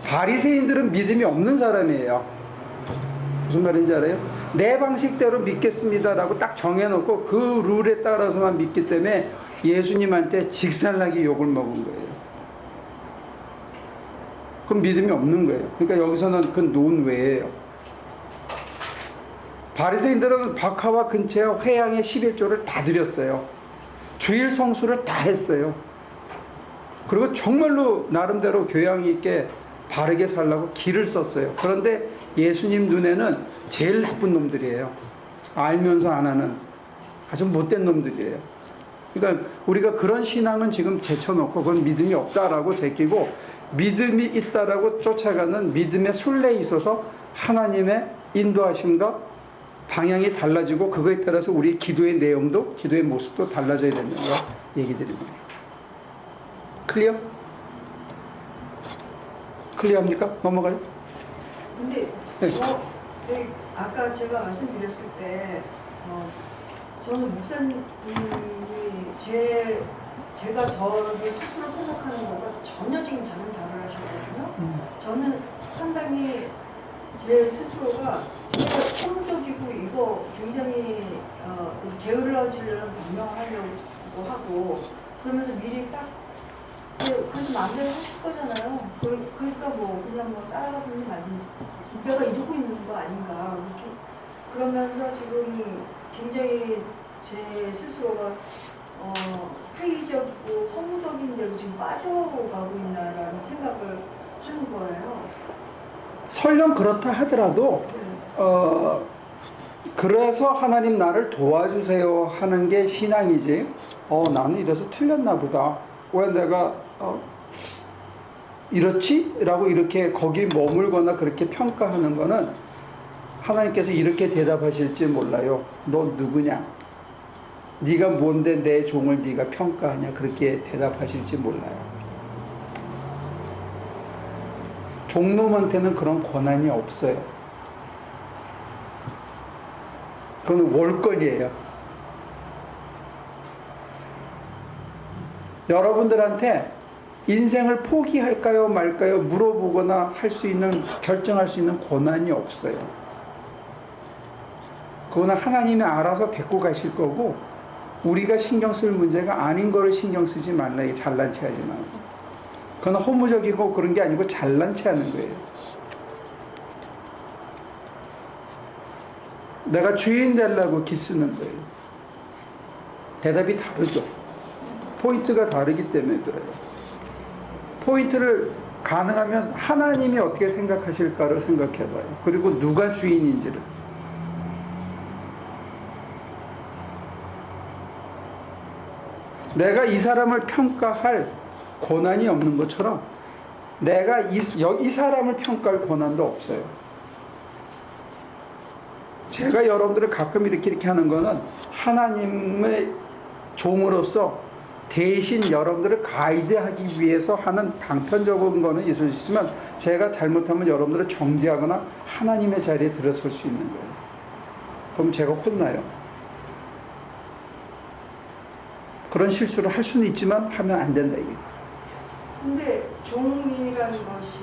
바리새인들은 믿음이 없는 사람이에요. 무슨 말인지 알아요? 내 방식대로 믿겠습니다라고 딱 정해놓고 그 룰에 따라서만 믿기 때문에 예수님한테 직살나게 욕을 먹은 거예요. 그럼 믿음이 없는 거예요. 그러니까 여기서는 그 논외예요. 바리새인들은 박하와 근처에 회양의 11조를 다 드렸어요. 주일 성수를 다 했어요. 그리고 정말로 나름대로 교양 있게 바르게 살라고 길을 썼어요. 그런데 예수님 눈에는 제일 나쁜 놈들이에요. 알면서 안 하는 아주 못된 놈들이에요. 그러니까 우리가 그런 신앙은 지금 제쳐놓고 그건 믿음이 없다라고 제끼고 믿음이 있다라고 쫓아가는 믿음의 순례에 있어서 하나님의 인도하심과 방향이 달라지고 그거에 따라서 우리 기도의 내용도 기도의 모습도 달라져야 된다는 거 얘기 드립니다. 클리어? 클리어합니까? 넘어가요? 근데 네. 네, 아까 제가 말씀드렸을 때 저는 목사님이 제가 저를 스스로 생각하는 것과 전혀 지금 다른 답을 하셨거든요. 저는 상당히 제 스스로가 되게 호르적이고 이거 굉장히 게을러지려는 변명하려고 하고 그러면서 미리 딱 그래서 마음대로 하실 거잖아요. 그러니까 뭐 그냥 뭐 따라가든지 말든지 내가 이러고 있는 거 아닌가 이렇게 그러면서 지금 굉장히 제 스스로가 회의적이고 허무적인 대로 지금 빠져가고 있나라는 생각을 하는 거예요. 설령 그렇다 하더라도 네. 그래서 하나님 나를 도와주세요 하는 게 신앙이지. 나는 이래서 틀렸나 보다. 왜 내가 이렇지? 라고 이렇게 거기 머물거나 그렇게 평가하는 거는 하나님께서 이렇게 대답하실지 몰라요. 너 누구냐? 네가 뭔데 내 종을 네가 평가하냐? 그렇게 대답하실지 몰라요. 종놈한테는 그런 권한이 없어요. 그건 월권이에요. 여러분들한테 인생을 포기할까요 말까요 물어보거나 할 수 있는 결정할 수 있는 권한이 없어요. 그거는 하나님이 알아서 데리고 가실 거고 우리가 신경 쓸 문제가 아닌 거를 신경 쓰지 말라. 잘난 체 하지 말고. 그건 허무적이고 그런 게 아니고 잘난 체 하는 거예요. 내가 주인 되려고 기 쓰는 거예요. 대답이 다르죠. 포인트가 다르기 때문에 그래요. 포인트를 가능하면 하나님이 어떻게 생각하실까를 생각해봐요. 그리고 누가 주인인지를. 내가 이 사람을 평가할 권한이 없는 것처럼 내가 이 사람을 평가할 권한도 없어요. 제가 여러분들을 가끔 이렇게 하는 거는 하나님의 종으로서 대신 여러분들을 가이드하기 위해서 하는 단편적인 거는 있을 수 있지만 제가 잘못하면 여러분들을 정죄하거나 하나님의 자리에 들어설 수 있는 거예요. 그럼 제가 혼나요. 그런 실수를 할 수는 있지만 하면 안 된다 이게. 근데 종이라는 것이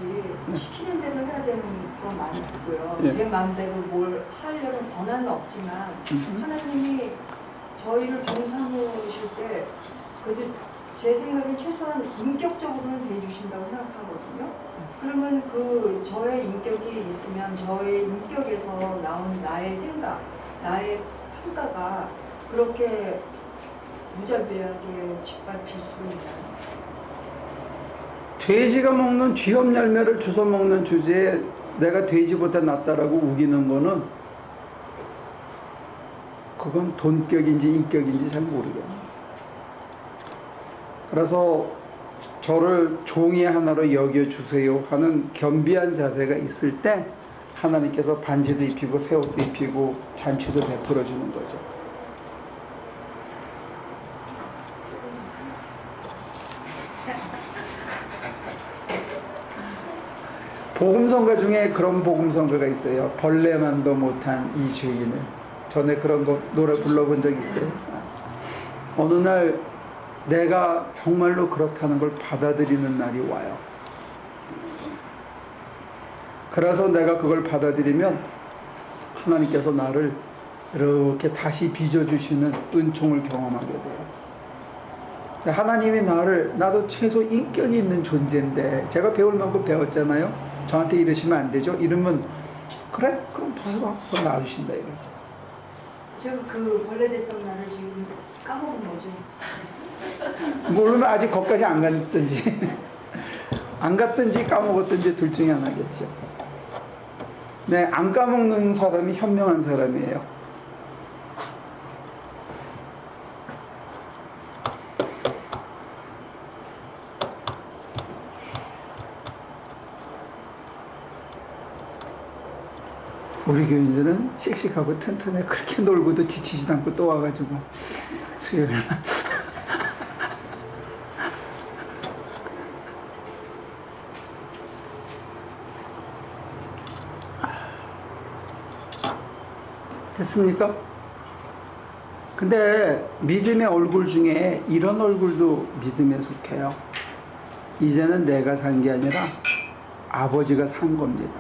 시키는 대로 해야 되는 건 아니고요. 예. 제 마음대로 뭘 하려는 권한은 없지만 하나님이 저희를 종 삼으실 때 그래도 제 생각엔 최소한 인격적으로는 대해주신다고 생각하거든요. 그러면 그 저의 인격이 있으면 저의 인격에서 나온 나의 생각, 나의 평가가 그렇게 무자비하게 짓밟힐 수 있나요? 돼지가 먹는 쥐염 열매를 주워 먹는 주제에 내가 돼지보다 낫다라고 우기는 거는 그건 돈격인지 인격인지 잘 모르겠어요. 그래서 저를 종이 하나로 여겨주세요 하는 겸비한 자세가 있을 때 하나님께서 반지도 입히고 새옷도 입히고 잔치도 베풀어 주는 거죠. 복음성가 중에 그런 복음성가가 있어요. 벌레만도 못한 이 주인을. 전에 그런 거 노래 불러본 적 있어요. 어느 날 내가 정말로 그렇다는 걸 받아들이는 날이 와요. 그래서 내가 그걸 받아들이면 하나님께서 나를 이렇게 다시 빚어주시는 은총을 경험하게 돼요. 하나님이 나도 최소 인격이 있는 존재인데 제가 배울 만큼 배웠잖아요. 저한테 이러시면 안 되죠. 이러면 그래? 그럼 더 해봐. 그럼 놔주신다 이거지. 제가 그 벌레 됐던 날을 지금 까먹은 거죠. 모르면 아직 거기까지 안 갔든지 안 갔든지 까먹었든지 둘 중에 하나겠죠. 네, 안 까먹는 사람이 현명한 사람이에요. 우리 교인들은 씩씩하고 튼튼해. 그렇게 놀고도 지치지도 않고 또 와가지고 수요일 날. 됐습니까? 근데 믿음의 얼굴 중에 이런 얼굴도 믿음에 속해요. 이제는 내가 산 게 아니라 아버지가 산 겁니다.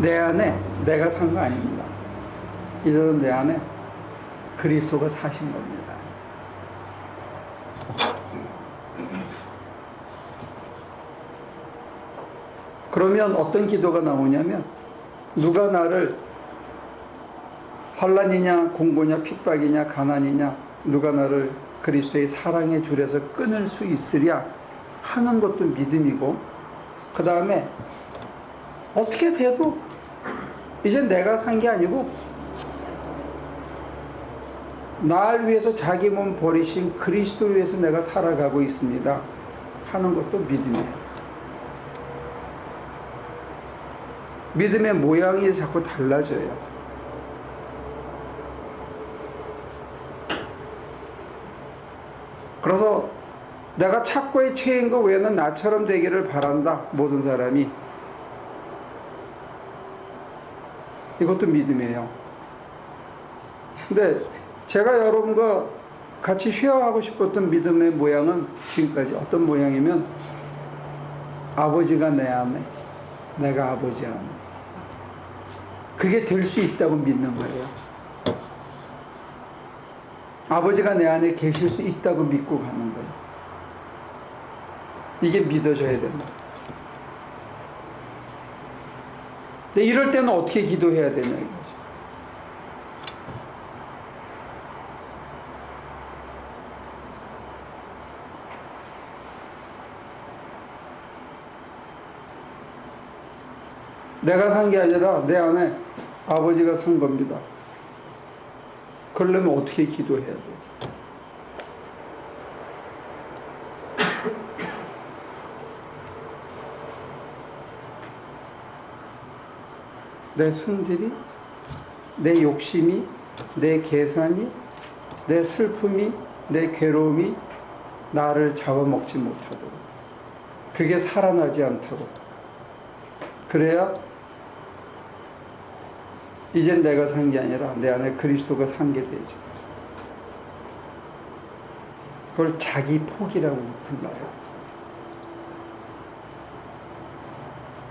내 안에 내가 산 거 아닙니다. 이제는 내 안에 그리스도가 사신 겁니다. 그러면 어떤 기도가 나오냐면, 누가 나를 환난이냐 공고냐 핍박이냐 가난이냐 누가 나를 그리스도의 사랑의 줄에서 끊을 수 있으랴 하는 것도 믿음이고, 그 다음에 어떻게 돼도 이제 내가 산 게 아니고 날 위해서 자기 몸 버리신 그리스도를 위해서 내가 살아가고 있습니다 하는 것도 믿음이에요. 믿음의 모양이 자꾸 달라져요. 그래서 내가 착고에 처인 것 외에는 나처럼 되기를 바란다, 모든 사람이. 이것도 믿음이에요. 근데 제가 여러분과 같이 쉐어하고 싶었던 믿음의 모양은 지금까지 어떤 모양이면, 아버지가 내 안에, 내가 아버지 안에. 그게 될 수 있다고 믿는 거예요. 아버지가 내 안에 계실 수 있다고 믿고 가는 거예요. 이게 믿어져야 된다. 근데 이럴 때는 어떻게 기도해야 되냐 이거죠. 내가 산 게 아니라 내 안에 아버지가 산 겁니다. 그러려면 어떻게 기도해야 돼요? 내 승질이, 내 욕심이, 내 계산이, 내 슬픔이, 내 괴로움이 나를 잡아먹지 못하도록, 그게 살아나지 않도록, 그래야 이젠 내가 산 게 아니라 내 안에 그리스도가 산 게 되죠. 그걸 자기 포기라고 불러요.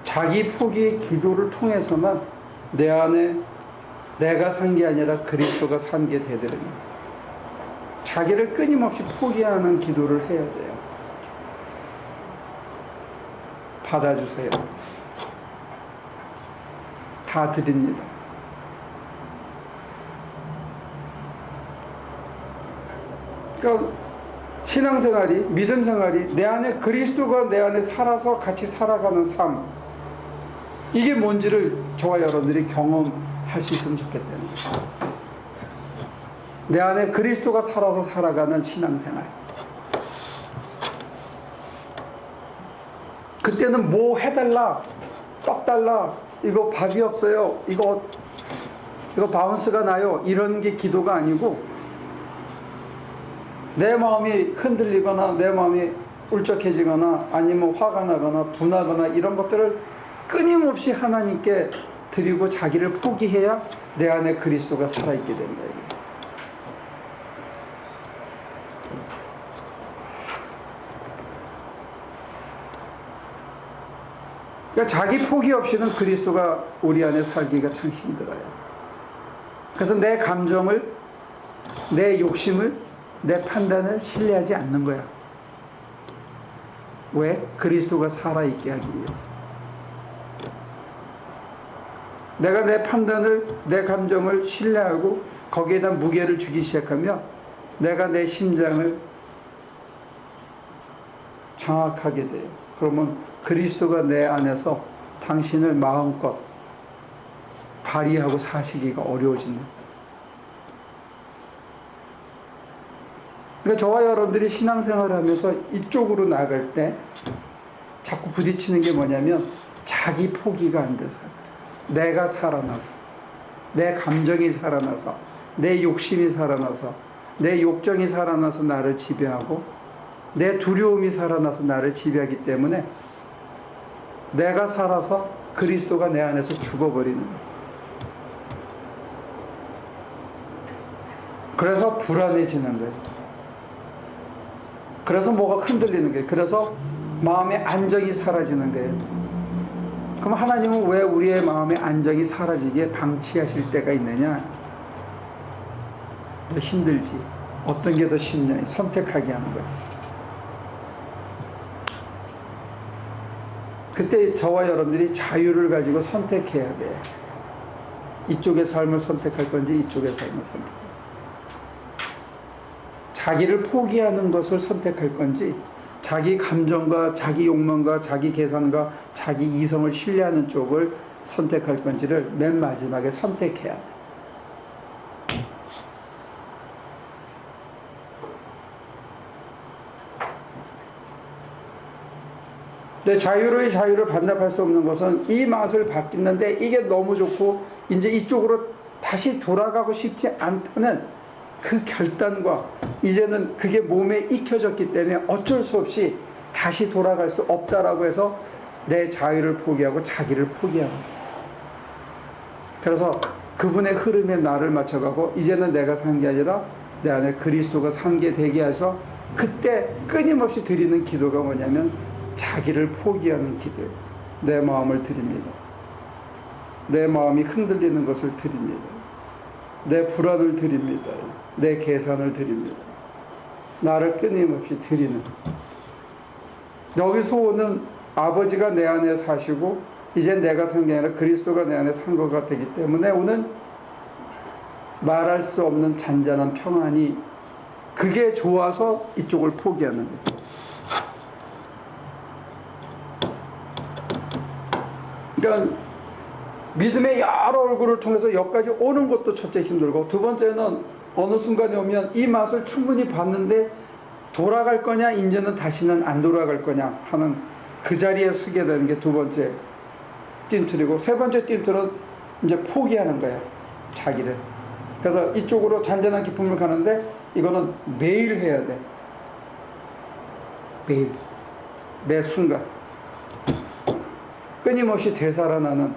자기 포기의 기도를 통해서만 내 안에 내가 산 게 아니라 그리스도가 산 게 되더라고요. 자기를 끊임없이 포기하는 기도를 해야 돼요. 받아주세요. 다 드립니다. 그러니까 신앙생활이, 믿음생활이 내 안에 그리스도가 내 안에 살아서 같이 살아가는 삶, 이게 뭔지를 저와 여러분들이 경험할 수 있으면 좋겠다는 거예요. 내 안에 그리스도가 살아서 살아가는 신앙생활. 그때는 뭐 해달라, 떡 달라, 이거 밥이 없어요, 이거 바운스가 나요, 이런 게 기도가 아니고, 내 마음이 흔들리거나 내 마음이 울적해지거나 아니면 화가 나거나 분하거나 이런 것들을 끊임없이 하나님께 드리고 자기를 포기해야 내 안에 그리스도가 살아있게 된다. 그러니까 자기 포기 없이는 그리스도가 우리 안에 살기가 참 힘들어요. 그래서 내 감정을, 내 욕심을, 내 판단을 신뢰하지 않는 거야. 왜? 그리스도가 살아있게 하기 위해서. 내가 내 판단을, 내 감정을 신뢰하고 거기에다 무게를 주기 시작하면 내가 내 심장을 장악하게 돼요. 그러면 그리스도가 내 안에서 당신을 마음껏 발휘하고 사시기가 어려워진다. 그러니까 저와 여러분들이 신앙생활을 하면서 이쪽으로 나갈 때 자꾸 부딪히는 게 뭐냐면 자기 포기가 안 돼서, 내가 살아나서, 내 감정이 살아나서, 내 욕심이 살아나서, 내 욕정이 살아나서 나를 지배하고, 내 두려움이 살아나서 나를 지배하기 때문에 내가 살아서 그리스도가 내 안에서 죽어버리는 거예요. 그래서 불안해지는 거예요. 그래서 뭐가 흔들리는 거예요. 그래서 마음의 안정이 사라지는 거예요. 그럼 하나님은 왜 우리의 마음의 안정이 사라지게 방치하실 때가 있느냐? 더 힘들지. 어떤 게 더 쉽냐? 선택하게 하는 거예요. 그때 저와 여러분들이 자유를 가지고 선택해야 돼요. 이쪽의 삶을 선택할 건지 이쪽의 삶을 선택할 건지. 자기를 포기하는 것을 선택할 건지, 자기 감정과 자기 욕망과 자기 계산과 자기 이성을 신뢰하는 쪽을 선택할 건지를 맨 마지막에 선택해야 돼. 근데 자유를 반납할 수 없는 것은 이 맛을 바뀌는데 이게 너무 좋고 이제 이쪽으로 다시 돌아가고 싶지 않다는 그 결단과 이제는 그게 몸에 익혀졌기 때문에 어쩔 수 없이 다시 돌아갈 수 없다라고 해서 내 자유를 포기하고 자기를 포기하는 거예요. 그래서 그분의 흐름에 나를 맞춰가고 이제는 내가 산 게 아니라 내 안에 그리스도가 산 게 되게 해서 그때 끊임없이 드리는 기도가 뭐냐면 자기를 포기하는 기도예요. 내 마음을 드립니다. 내 마음이 흔들리는 것을 드립니다. 내 불안을 드립니다. 내 계산을 드립니다. 나를 끊임없이 드리는. 여기서 오는 아버지가 내 안에 사시고 이제 내가 산 게 아니라 그리스도가 내 안에 산 것가 되기 때문에 오는 말할 수 없는 잔잔한 평안이 그게 좋아서 이쪽을 포기하는 거예요. 그러니까 믿음의 여러 얼굴을 통해서 여기까지 오는 것도 첫째 힘들고 두 번째는 어느 순간에 오면 이 맛을 충분히 봤는데 돌아갈 거냐 이제는 다시는 안 돌아갈 거냐 하는 그 자리에 서게 되는 게 두 번째 뜀틀이고 세 번째 뜀틀은 이제 포기하는 거예요. 자기를. 그래서 이쪽으로 잔잔한 기쁨을 가는데 이거는 매일 해야 돼. 매일. 매 순간. 끊임없이 되살아나는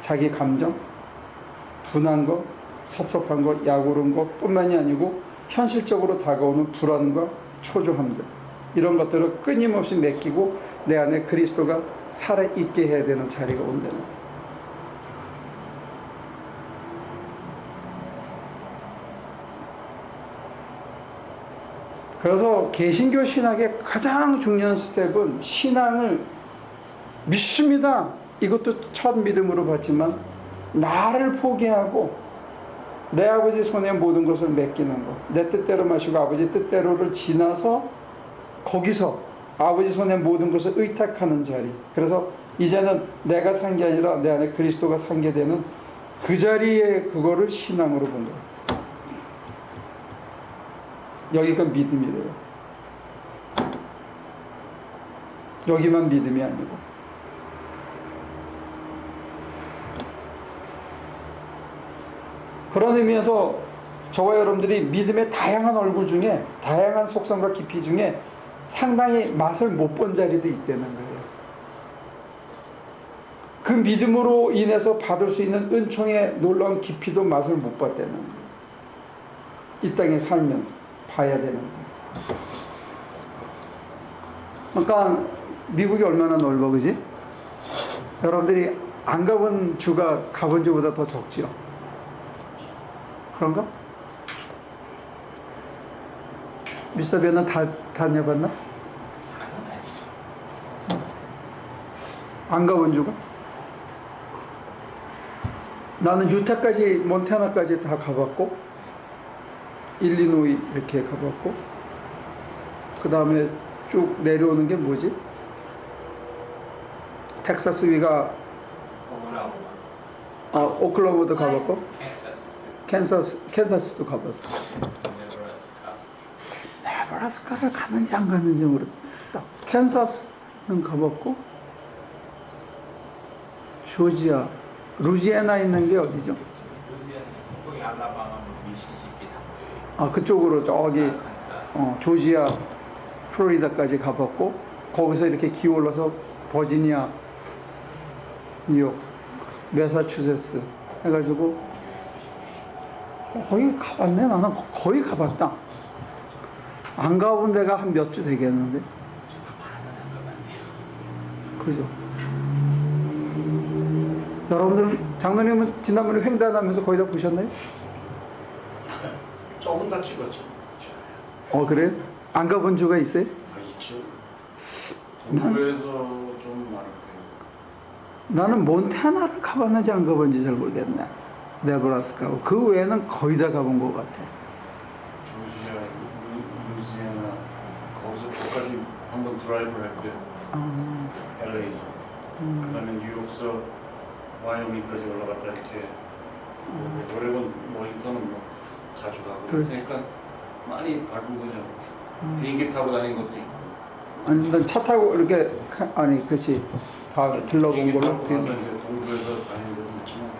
자기 감정, 분한 것, 섭섭한 것, 약오른 것 뿐만이 아니고 현실적으로 다가오는 불안과 초조함들 이런 것들을 끊임없이 맡기고 내 안에 그리스도가 살아있게 해야 되는 자리가 온다는 거예요. 그래서 개신교 신학의 가장 중요한 스텝은 신앙을 믿습니다. 이것도 첫 믿음으로 봤지만 나를 포기하고 내 아버지 손에 모든 것을 맡기는 것. 내 뜻대로 마시고 아버지 뜻대로를 지나서 거기서 아버지 손에 모든 것을 의탁하는 자리. 그래서 이제는 내가 산 게 아니라 내 안에 그리스도가 산 게 되는 그 자리에 그거를 신앙으로 본 거예요. 여기가 믿음이래요. 여기만 믿음이 아니고. 그런 의미에서 저와 여러분들이 믿음의 다양한 얼굴 중에 다양한 속성과 깊이 중에 상당히 맛을 못 본 자리도 있다는 거예요. 그 믿음으로 인해서 받을 수 있는 은총의 놀라운 깊이도 맛을 못 봤다는 거예요. 이 땅에 살면서 봐야 되는 거예요. 그러니까 미국이 얼마나 넓어, 그지? 여러분들이 안 가본 주가 가본 주보다 더 적죠? 그런가? 미스터 변은 다 다녀봤나? 안 가본 주가? 나는 유타까지 몬타나까지 다 가봤고 일리노이 이렇게 가봤고 그 다음에 쭉 내려오는 게 뭐지? 텍사스 위가 오클라호마도 가봤고 캔사스도 가봤어. 네브라스카를 갔는지 안 갔는지 모르겠다. 캔사스는 가봤고 조지아, 루지애나 있는 게 어디죠? 아 그쪽으로 저기 조지아, 플로리다까지 가봤고 거기서 이렇게 기어올라서 버지니아, 뉴욕, 매사추세츠 해가지고 거의 가봤네. 나는 거의 가봤다. 안 가본 데가 한 몇 주 되겠는데. 그죠? 여러분들 장로님은 지난번에 횡단하면서 거의 다 보셨나요? 조금 다 찍었죠. 그래요? 안 가본 주가 있어요? 있죠. 동부에서 좀 많을 거예요. 나는 몬타나를 가봤는지 안 가봤는지 잘 모르겠네. 네브라스카. 그 외에는 거의 다 가본 것 같아. 조지아, 루지애나 거기서 끝까지 한번 드라이브를 할 거예요. LA에서. 그다음에 뉴욕서 와이오밍까지 올라갔다 이렇게. 오레곤, 워싱턴은 뭐 자주 가고 그렇지. 있으니까 많이 밟은 거죠. 비행기 타고 다닌 것도 있고. 아니, 난 차 타고 이렇게 아니, 그렇지. 다 들러본 비행기 걸로. 타고 가서 이제 동부에서 다닌 데도 있지만.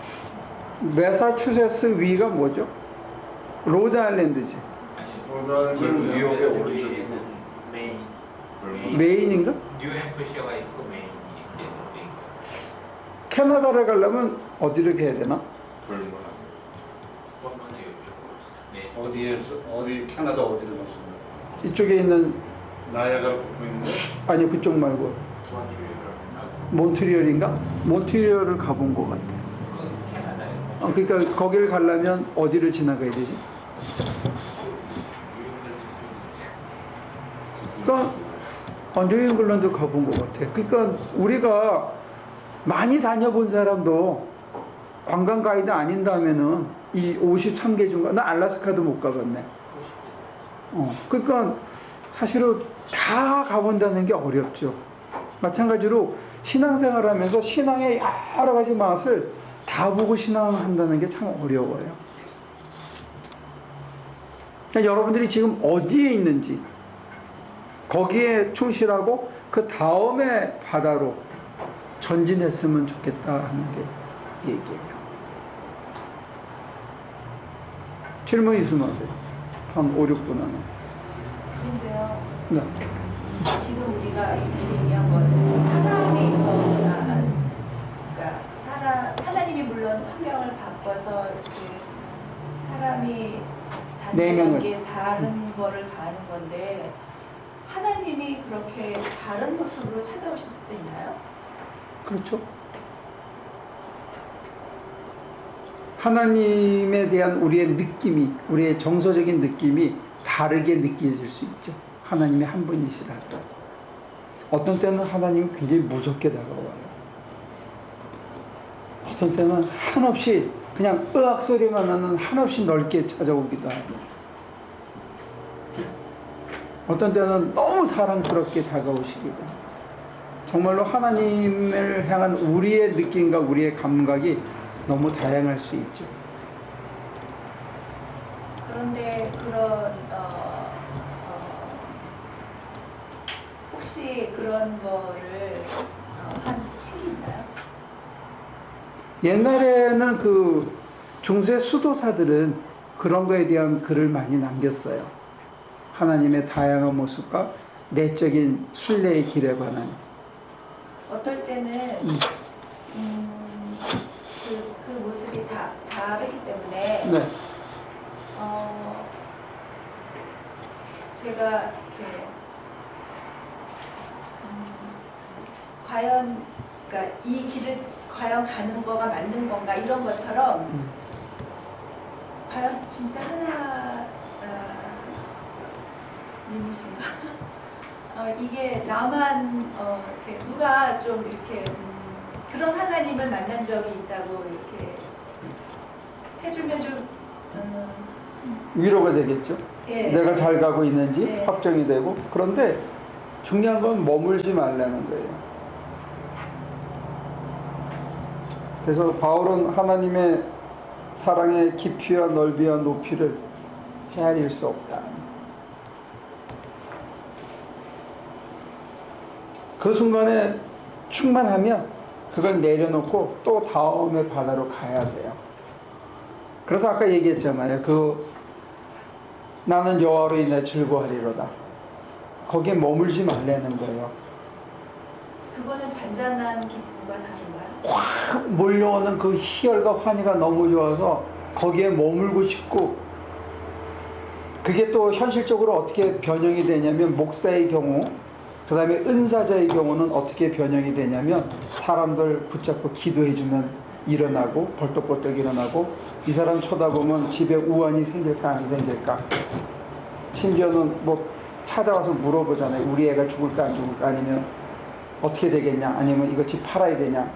매사추세츠 위가 뭐죠? 로드아일랜드지. 지금 뉴욕의 오른쪽이고. 메인인가? 뉴햄프셔가 있고 메인이 있겠는데 캐나다를 가려면 어디로 가야 되나? 번번에 이쪽으로 네. 어디 캐나다 어디를 가시는 거예요? 이쪽에 있는 나야가라 붙고 있는 거? 아니 그쪽 말고 몬트리올인가? 몬트리올을 가본 것 같아. 그건 캐나다예요. 그러니까 거기를 가려면 어디를 지나가야 되지? 그러니까 뉴잉글랜드 가본 것 같아. 그러니까 우리가 많이 다녀본 사람도 관광 가이드 아닌다면은 이 53개 중 나 알래스카도 못 가봤네. 그러니까 사실은 다 가본다는 게 어렵죠. 마찬가지로 신앙생활하면서 신앙의 여러 가지 맛을 다 보고 신앙한다는 게 참 어려워요. 그러니까 여러분들이 지금 어디에 있는지 거기에 충실하고 그 다음에 바다로 전진했으면 좋겠다 하는 게 얘기예요. 질문 있으면 하세요. 한 5, 6분 안에. 그런데요. 네. 지금 우리가 이렇게 얘기한 거는 사람이 그러니까 하나님이 물론 환경을 바꿔서 이렇게 사람이 내면을. 다른 게 다른 거를 가는 건데 하나님이 그렇게 다른 모습으로 찾아오실 수도 있나요? 그렇죠. 하나님에 대한 우리의 느낌이, 우리의 정서적인 느낌이 다르게 느껴질 수 있죠. 하나님이 한 분이시라 하더라도. 어떤 때는 하나님이 굉장히 무섭게 다가와요. 어떤 때는 한없이 그냥 으악 소리만 나는 한없이 넓게 찾아오기도 하고, 어떤 때는 너무 사랑스럽게 다가오시기도 하고, 정말로 하나님을 향한 우리의 느낌과 우리의 감각이 너무 다양할 수 있죠. 그런데 그런 혹시 그런 거를 한 책이 있나요? 옛날에는 그 중세 수도사들은 그런 거에 대한 글을 많이 남겼어요. 하나님의 다양한 모습과 내적인 순례의 길에 관한. 어떨 때는 그 모습이 다 다르기 때문에 네. 제가 이렇게 과연 그러니까 이 길을 과연 가는 거가 맞는 건가 이런 것처럼 과연 진짜 님이신가? 이게 나만 이렇게 누가 좀 이렇게 그런 하나님을 만난 적이 있다고 이렇게 해주면 좀 위로가 되겠죠. 예. 내가 잘 가고 있는지 네. 확정이 되고. 그런데 중요한 건 머물지 말라는 거예요. 그래서 바울은 하나님의 사랑의 깊이와 넓이와 높이를 헤아릴 수 없다. 그 순간에 충만하면 그걸 내려놓고 또 다음의 바다로 가야 돼요. 그래서 아까 얘기했잖아요. 나는 여호와로 인해 즐거워하리로다. 거기에 머물지 말라는 거예요. 그거는 잔잔한 기쁨과 다른가요? 확 몰려오는 그 희열과 환희가 너무 좋아서 거기에 머물고 싶고, 그게 또 현실적으로 어떻게 변형이 되냐면, 목사의 경우, 그 다음에 은사자의 경우는 어떻게 변형이 되냐면, 사람들 붙잡고 기도해주면 일어나고 벌떡벌떡 일어나고, 이 사람 쳐다보면 집에 우환이 생길까 안 생길까, 심지어는 뭐 찾아와서 물어보잖아요. 우리 애가 죽을까 안 죽을까, 아니면 어떻게 되겠냐, 아니면 이거 집 팔아야 되냐,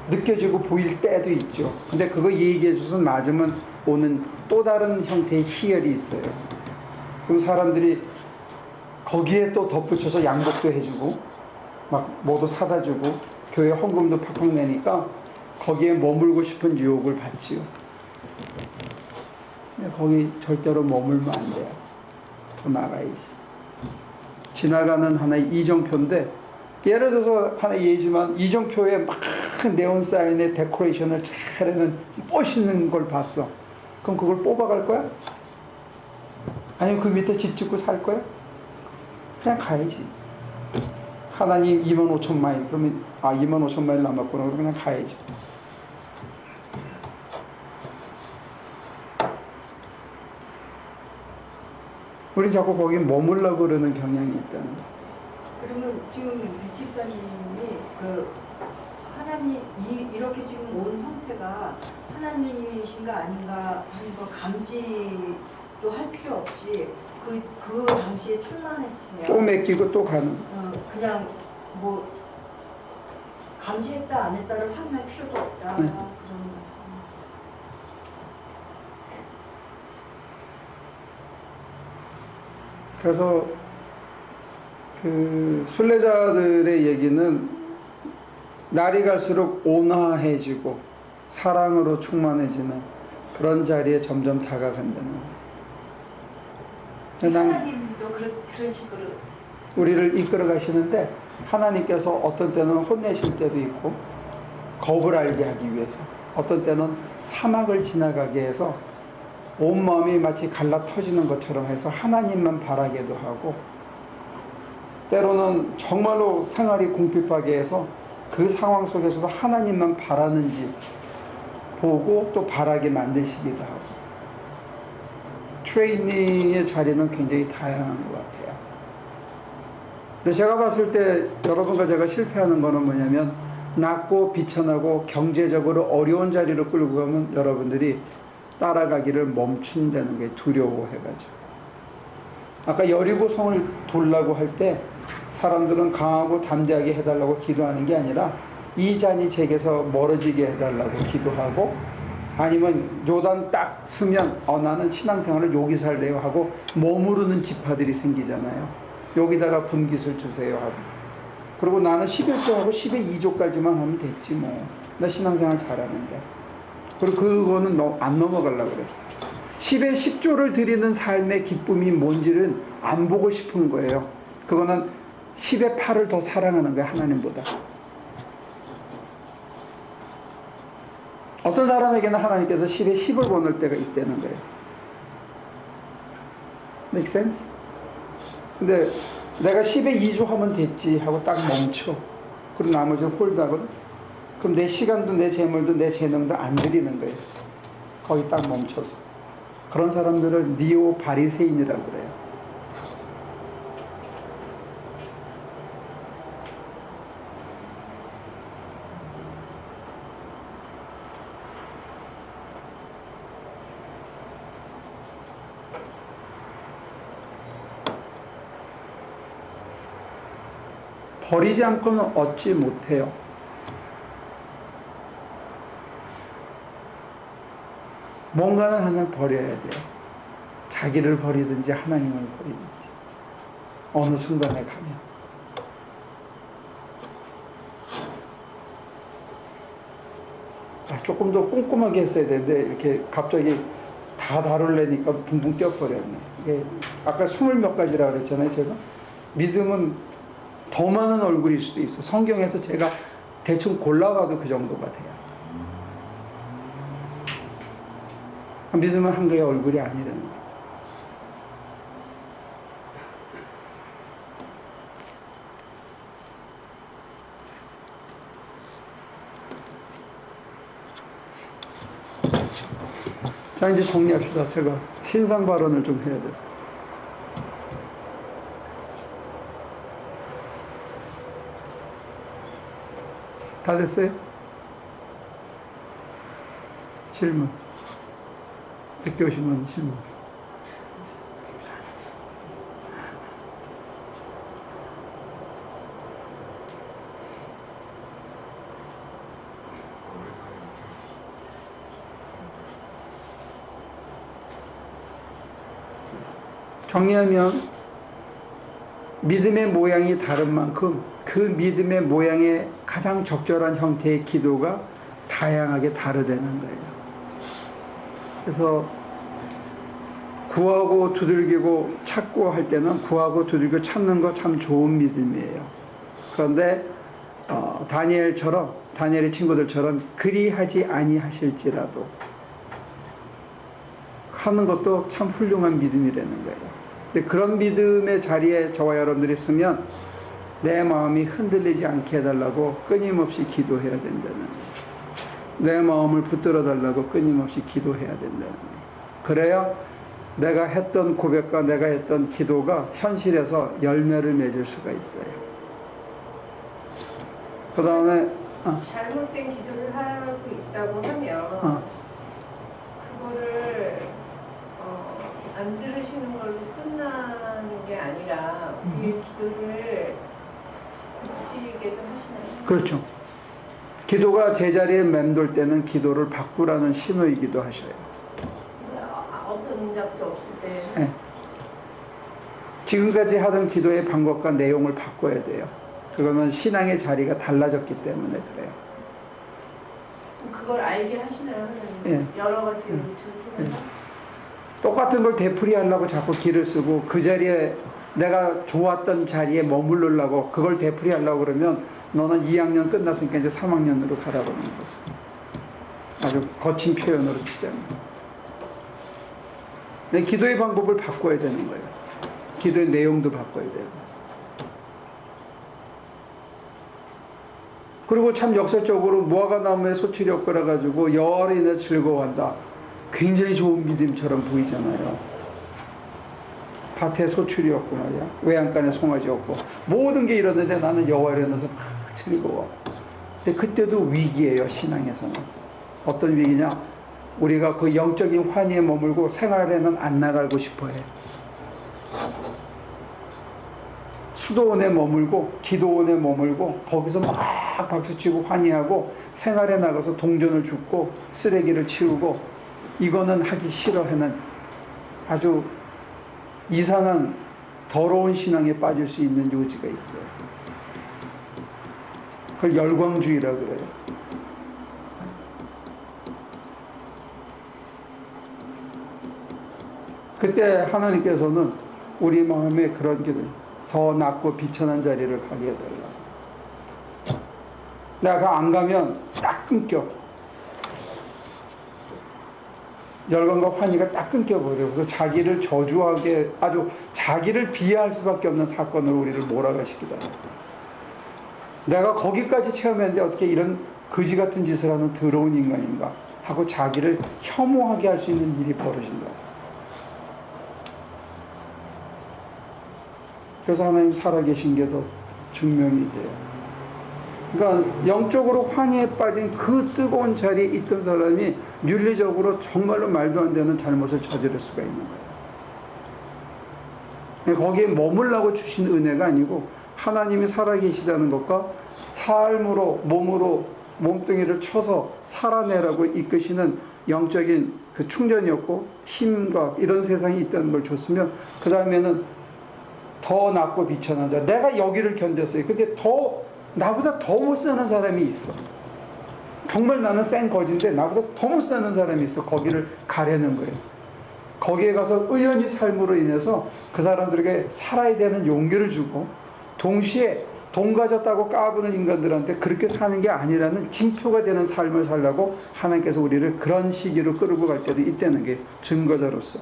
느껴지고 보일 때도 있죠. 근데 그거 얘기해 줘서 맞으면 오는 또 다른 형태의 희열이 있어요. 그럼 사람들이 거기에 또 덧붙여서 양복도 해주고 막 뭐도 사다 주고 교회 헌금도 팍팍 내니까 거기에 머물고 싶은 유혹을 받지요. 근데 거기 절대로 머물면 안 돼요. 더 나가야지. 지나가는 하나의 이정표인데, 예를 들어서 하나의 예지만 이정표에 막 네온 사인에 데코레이션을 잘하는 멋있는 걸 봤어. 그럼 그걸 뽑아갈 거야? 아니면 그 밑에 집 짓고 살 거야? 그냥 가야지. 하나님 25,000마일, 그러면 25,000마일 남았구나. 그러면 그냥 가야지. 우린 자꾸 거기 머물려고 그러는 경향이 있다는 거. 그러면 지금 유 집사님이 하나님 이렇게 지금 온 형태가 하나님이신가 아닌가 하는 거 감지도 할 필요 없이 그 당시에 충만했으면 또 맡기고 또 가는. 그냥 뭐 감지했다 안 했다를 확인할 필요도 없다 그런 말씀. 그래서 그 순례자들의 얘기는 날이 갈수록 온화해지고 사랑으로 충만해지는 그런 자리에 점점 다가간다는 거예요. 하나님도 그런 식으로 우리를 이끌어 가시는데, 하나님께서 어떤 때는 혼내실 때도 있고 겁을 알게 하기 위해서, 어떤 때는 사막을 지나가게 해서 온 마음이 마치 갈라 터지는 것처럼 해서 하나님만 바라게도 하고, 때로는 정말로 생활이 궁핍하게 해서 그 상황 속에서도 하나님만 바라는지 보고 또 바라게 만드시기도 하고. 트레이닝의 자리는 굉장히 다양한 것 같아요. 근데 제가 봤을 때 여러분과 제가 실패하는 거는 뭐냐면, 낮고 비천하고 경제적으로 어려운 자리로 끌고 가면 여러분들이 따라가기를 멈춘다는 게 두려워해가지고. 아까 여리고성을 돌라고 할 때 사람들은 강하고 담대하게 해달라고 기도하는 게 아니라 이 잔이 제게서 멀어지게 해달라고 기도하고, 아니면 요단 딱 쓰면 나는 신앙생활을 여기서 할래요 하고 머무르는 지파들이 생기잖아요. 여기다가 분깃을 주세요 하고. 그리고 나는 11조하고 12의 2조까지만 하면 됐지 뭐. 나 신앙생활 잘하는데. 그리고 그거는 안 넘어가려고 그래. 10의 10조를 드리는 삶의 기쁨이 뭔지는 안 보고 싶은 거예요. 그거는 10의 8을 더 사랑하는 거예요, 하나님보다. 어떤 사람에게는 하나님께서 10의 10을 보낼 때가 있다는 거예요. Make sense? 근데 내가 10의 2조 하면 됐지 하고 딱 멈춰. 그리고 나머지는 홀드하거든. 그럼 내 시간도 내 재물도 내 재능도 안 드리는 거예요. 거기 딱 멈춰서. 그런 사람들을 니오 바리새인이라고 그래요. 버리지 않고는 얻지 못해요. 뭔가는 하나 버려야 돼요. 자기를 버리든지 하나님을 버리든지. 어느 순간에 가면. 조금 더 꼼꼼하게 했어야 되는데 이렇게 갑자기 다 다룰래니까 붕붕 뛰어버렸네. 이게 아까 20몇 가지라고 그랬잖아요. 제가 믿음은 더 많은 얼굴일 수도 있어. 성경에서 제가 대충 골라봐도 그 정도가 돼요. 믿음은 한 개의 얼굴이 아니라는 거예요. 자, 이제 정리합시다. 제가 신상 발언을 좀 해야 돼서. 다 됐어요? 질문. 늦게 오신 분 질문. 정리하면 믿음의 모양이 다른 만큼 그 믿음의 모양의 가장 적절한 형태의 기도가 다양하게 다르다는 거예요. 그래서 구하고 두들기고 찾고 할 때는 구하고 두들기고 찾는 거 참 좋은 믿음이에요. 그런데 다니엘처럼, 다니엘의 친구들처럼 그리하지 아니하실지라도 하는 것도 참 훌륭한 믿음이라는 거예요. 근데 그런 믿음의 자리에 저와 여러분들이 있으면 내 마음이 흔들리지 않게 해달라고 끊임없이 기도해야 된다는 거예요. 내 마음을 붙들어 달라고 끊임없이 기도해야 된다는 거예요. 그래야 내가 했던 고백과 내가 했던 기도가 현실에서 열매를 맺을 수가 있어요. 그 다음에 잘못된 기도를 하고 있다고 하면 그거를 안 들으시는 걸로 끝나는 게 아니라 뒤에 기도를 고치게도 하시나요? 그렇죠. 기도가 제자리에 맴돌 때는 기도를 바꾸라는 신호이기도 하셔요. 어떤 적도 없을 때 네. 지금까지 하던 기도의 방법과 내용을 바꿔야 돼요. 그거는 신앙의 자리가 달라졌기 때문에 그래요. 그걸 알게 하시나요? 예. 여러 가지 루트를 통해서? 똑같은 걸 되풀이하려고 자꾸 기를 쓰고 그 자리에 내가 좋았던 자리에 머무르려고 그걸 되풀이하려고 그러면 너는 2학년 끝났으니까 이제 3학년으로 가라 그러는 거죠. 아주 거친 표현으로 치자면. 기도의 방법을 바꿔야 되는 거예요. 기도의 내용도 바꿔야 돼요. 그리고 참 역설적으로 무화과 나무에 소출이 없거라 가지고 여호와로 인해 즐거워한다. 굉장히 좋은 믿음처럼 보이잖아요. 밭에 소출이 없고 말이야. 외양간에 송아지 없고 모든 게 이러는데 나는 여호와로 인해서 막 즐거워. 근데 그때도 위기예요. 신앙에서는. 어떤 위기냐? 우리가 그 영적인 환희에 머물고 생활에는 안 나가고 싶어해. 수도원에 머물고 기도원에 머물고 거기서 막 박수치고 환희하고 생활에 나가서 동전을 줍고 쓰레기를 치우고 이거는 하기 싫어하는 아주 이상한 더러운 신앙에 빠질 수 있는 요지가 있어요. 그걸 열광주의라고 그래요. 그때 하나님께서는 우리 마음에 그런 기도, 더 낮고 비천한 자리를 가게 해달라. 내가 안 가면 딱 끊겨. 열광과 환희가 딱 끊겨버려요. 그래서 자기를 저주하게 아주 자기를 비하할 수밖에 없는 사건으로 우리를 몰아가시기도 해요. 내가 거기까지 체험했는데 어떻게 이런 거지 같은 짓을 하는 더러운 인간인가 하고 자기를 혐오하게 할 수 있는 일이 벌어진다. 그래서 하나님 살아계신 게 더 증명이 돼요. 그러니까 영적으로 환희에 빠진 그 뜨거운 자리에 있던 사람이 윤리적으로 정말로 말도 안 되는 잘못을 저지를 수가 있는 거예요. 거기에 머물라고 주신 은혜가 아니고 하나님이 살아계시다는 것과 삶으로 몸으로 몸뚱이를 쳐서 살아내라고 이끄시는 영적인 그 충전이었고 힘과 이런 세상이 있다는 걸 줬으면 그 다음에는 더 낮고 비천한 자, 내가 여기를 견뎠어요. 근데 나보다 더 못 사는 사람이 있어. 정말 나는 센 거지인데 나보다 더 못 사는 사람이 있어. 거기를 가려는 거예요. 거기에 가서 의연히 삶으로 인해서 그 사람들에게 살아야 되는 용기를 주고, 동시에 돈 가졌다고 까부는 인간들한테 그렇게 사는 게 아니라는 징표가 되는 삶을 살라고 하나님께서 우리를 그런 시기로 끌고 갈 때도 있다는 게 증거자로서.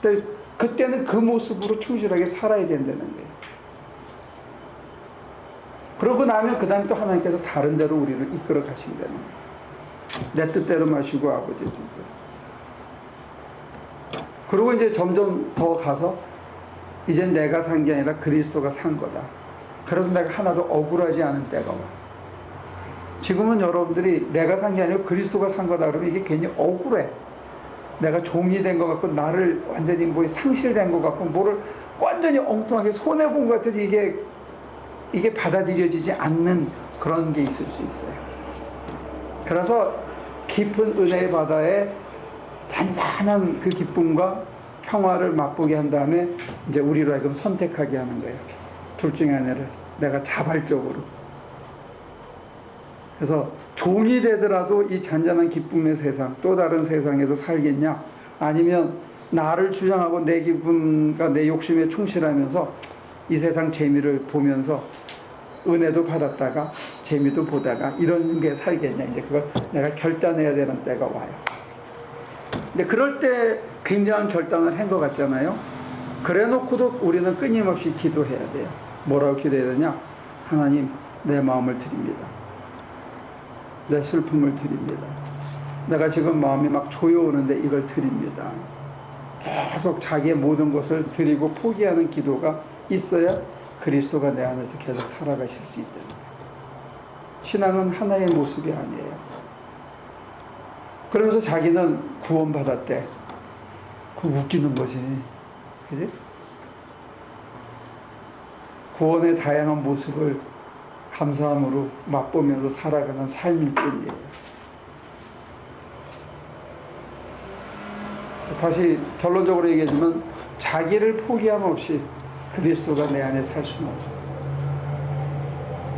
근데 그때는 그 모습으로 충실하게 살아야 된다는 거예요. 그러고 나면 그 다음에 또 하나님께서 다른 데로 우리를 이끌어 가신다는 거예요. 내 뜻대로 마시고 아버지 뜻대로. 그리고 이제 점점 더 가서 이젠 내가 산 게 아니라 그리스도가 산 거다. 그래도 내가 하나도 억울하지 않은 때가 와. 지금은 여러분들이 내가 산 게 아니고 그리스도가 산 거다 그러면 이게 괜히 억울해. 내가 종이 된 것 같고 나를 완전히 뭐 상실된 것 같고 뭐를 완전히 엉뚱하게 손해본 것 같아서 이게 받아들여지지 않는 그런 게 있을 수 있어요. 그래서 깊은 은혜의 바다에 잔잔한 그 기쁨과 평화를 맛보게 한 다음에 이제 우리로 하여금 선택하게 하는 거예요. 둘 중에 하나를 내가 자발적으로. 그래서 종이 되더라도 이 잔잔한 기쁨의 세상, 또 다른 세상에서 살겠냐? 아니면 나를 주장하고 내 기분과 내 욕심에 충실하면서 이 세상 재미를 보면서 은혜도 받았다가 재미도 보다가 이런 게 살겠냐? 이제 그걸 내가 결단해야 되는 때가 와요. 근데 그럴 때 굉장한 결단을 한 것 같잖아요. 그래 놓고도 우리는 끊임없이 기도해야 돼요. 뭐라고 기도해야 되냐? 하나님, 내 마음을 드립니다. 내 슬픔을 드립니다. 내가 지금 마음이 막 조여오는데 이걸 드립니다. 계속 자기의 모든 것을 드리고 포기하는 기도가 있어야 그리스도가 내 안에서 계속 살아가실 수 있다는 거예요. 신앙은 하나의 모습이 아니에요. 그러면서 자기는 구원받았대. 그거 웃기는 거지. 그지? 구원의 다양한 모습을 감사함으로 맛보면서 살아가는 삶일 뿐이에요. 다시 결론적으로 얘기하자면 자기를 포기함 없이 그리스도가 내 안에 살 수는 없어요.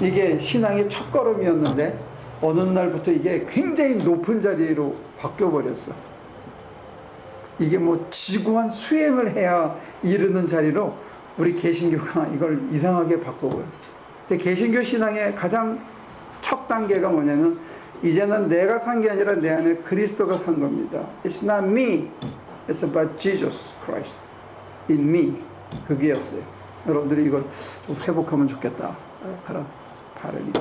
이게 신앙의 첫걸음이었는데 어느 날부터 이게 굉장히 높은 자리로 바뀌어버렸어. 이게 뭐 지구한 수행을 해야 이르는 자리로 우리 개신교가 이걸 이상하게 바꿔버렸어. 근데 개신교 신앙의 가장 첫 단계가 뭐냐면 이제는 내가 산 게 아니라 내 안에 그리스도가 산 겁니다. It's not me. It's about Jesus Christ in me. 그게였어요. 여러분들이 이걸 좀 회복하면 좋겠다. 그런 바람이